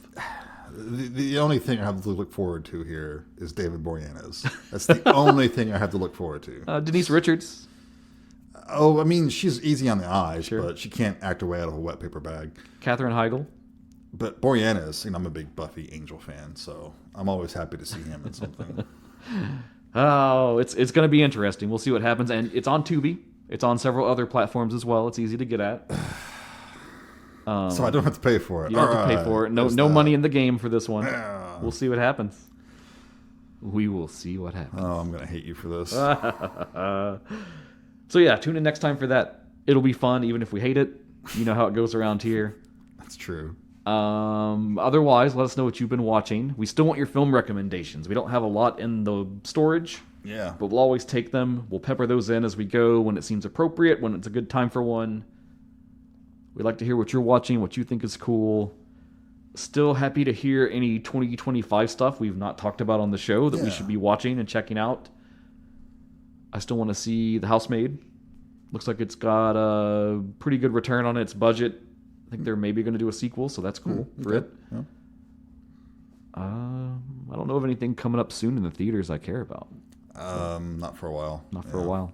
The only thing I have to look forward to here is David Boreanaz. That's the only thing I have to look forward to. Denise Richards. Oh, I mean, she's easy on the eyes, Sure. but she can't act her way out of a wet paper bag. Katherine Heigl. But Boreanaz, I'm a big Buffy Angel fan, so I'm always happy to see him in something. Oh, it's going to be interesting. We'll see what happens. And it's on Tubi. It's on several other platforms as well. It's easy to get at. So I don't have to pay for it. You don't have to pay for it. No money in the game for this one. Yeah. We'll see what happens. We will see what happens. Oh, I'm going to hate you for this. So yeah, tune in next time for that. It'll be fun, even if we hate it. You know how it goes around here. That's true. Otherwise, let us know what you've been watching. We still want your film recommendations. We don't have a lot in the storage, Yeah. but we'll always take them. We'll pepper those in as we go when it seems appropriate, when it's a good time for one. We'd like to hear what you're watching, what you think is cool. Still happy to hear any 2025 stuff we've not talked about on the show that we should be watching and checking out. I still want to see The Housemaid. Looks like it's got a pretty good return on its budget. I think they're maybe going to do a sequel, so that's cool for it. Yeah. I don't know of anything coming up soon in the theaters I care about. Not for a while. Not for a while.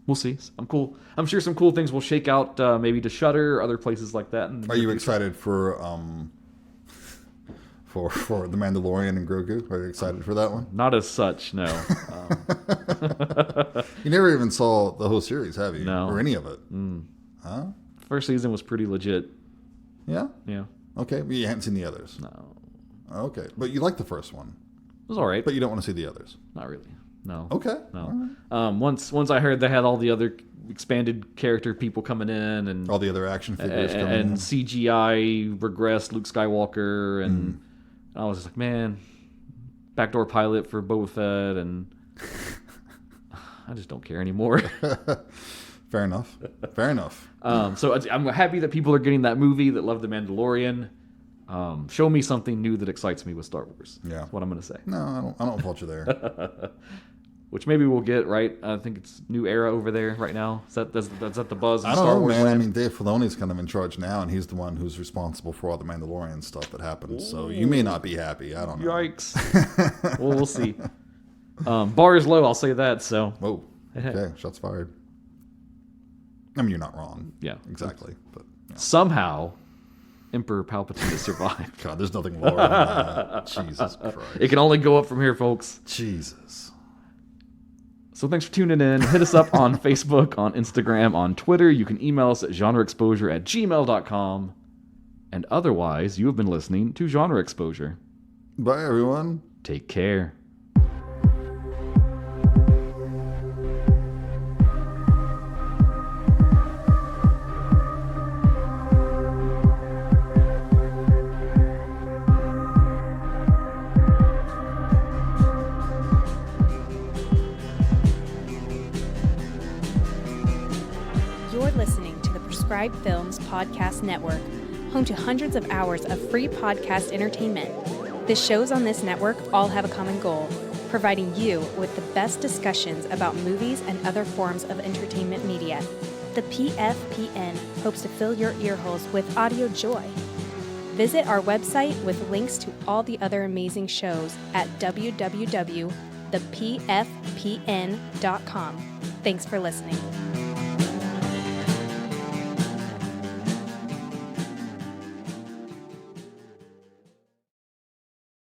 We'll see. I'm cool. I'm sure some cool things will shake out, maybe to Shudder or other places like that. Are you excited for The Mandalorian and Grogu? Are you excited for that one? Not as such, no. You never even saw the whole series, have you? No. Or any of it? Huh? First season was pretty legit. Yeah? Yeah. Okay, but you hadn't seen the others. No. Okay, but you liked the first one. It was all right. But you don't want to see the others. Not really. No. Okay. No. Once I heard they had all the other expanded character people coming in and All the other action figures coming in. and CGI regressed Luke Skywalker and I was just like, man, backdoor pilot for Boba Fett and I just don't care anymore. Fair enough. Fair enough. So I'm happy that people are getting that movie that love The Mandalorian. Show me something new that excites me with Star Wars. Yeah. That's what I'm going to say. No, I don't fault you there. Which maybe we'll get, right? I think it's New Era over there right now. That's the buzz in I don't Star know, Wars man. land? I mean, Dave Filoni's kind of in charge now, and he's the one who's responsible for all the Mandalorian stuff that happens. So you may not be happy. I don't know. Yikes. Well, we'll see. Bar is low, I'll say that. So Whoa. Okay, shots fired. I mean, you're not wrong. Yeah. Exactly. But yeah. Somehow, Emperor Palpatine has survived. God, there's nothing lower than that. Jesus Christ. It can only go up from here, folks. Jesus. So thanks for tuning in. Hit us up on Facebook, on Instagram, on Twitter. You can email us at genreexposure@gmail.com. And otherwise, you have been listening to Genre Exposure. Bye, everyone. Take care. You're listening to the Prescribed Films Podcast Network, home to hundreds of hours of free podcast entertainment. The shows on this network all have a common goal, providing you with the best discussions about movies and other forms of entertainment media. The PFPN hopes to fill your earholes with audio joy. Visit our website with links to all the other amazing shows at www.thepfpn.com. Thanks for listening.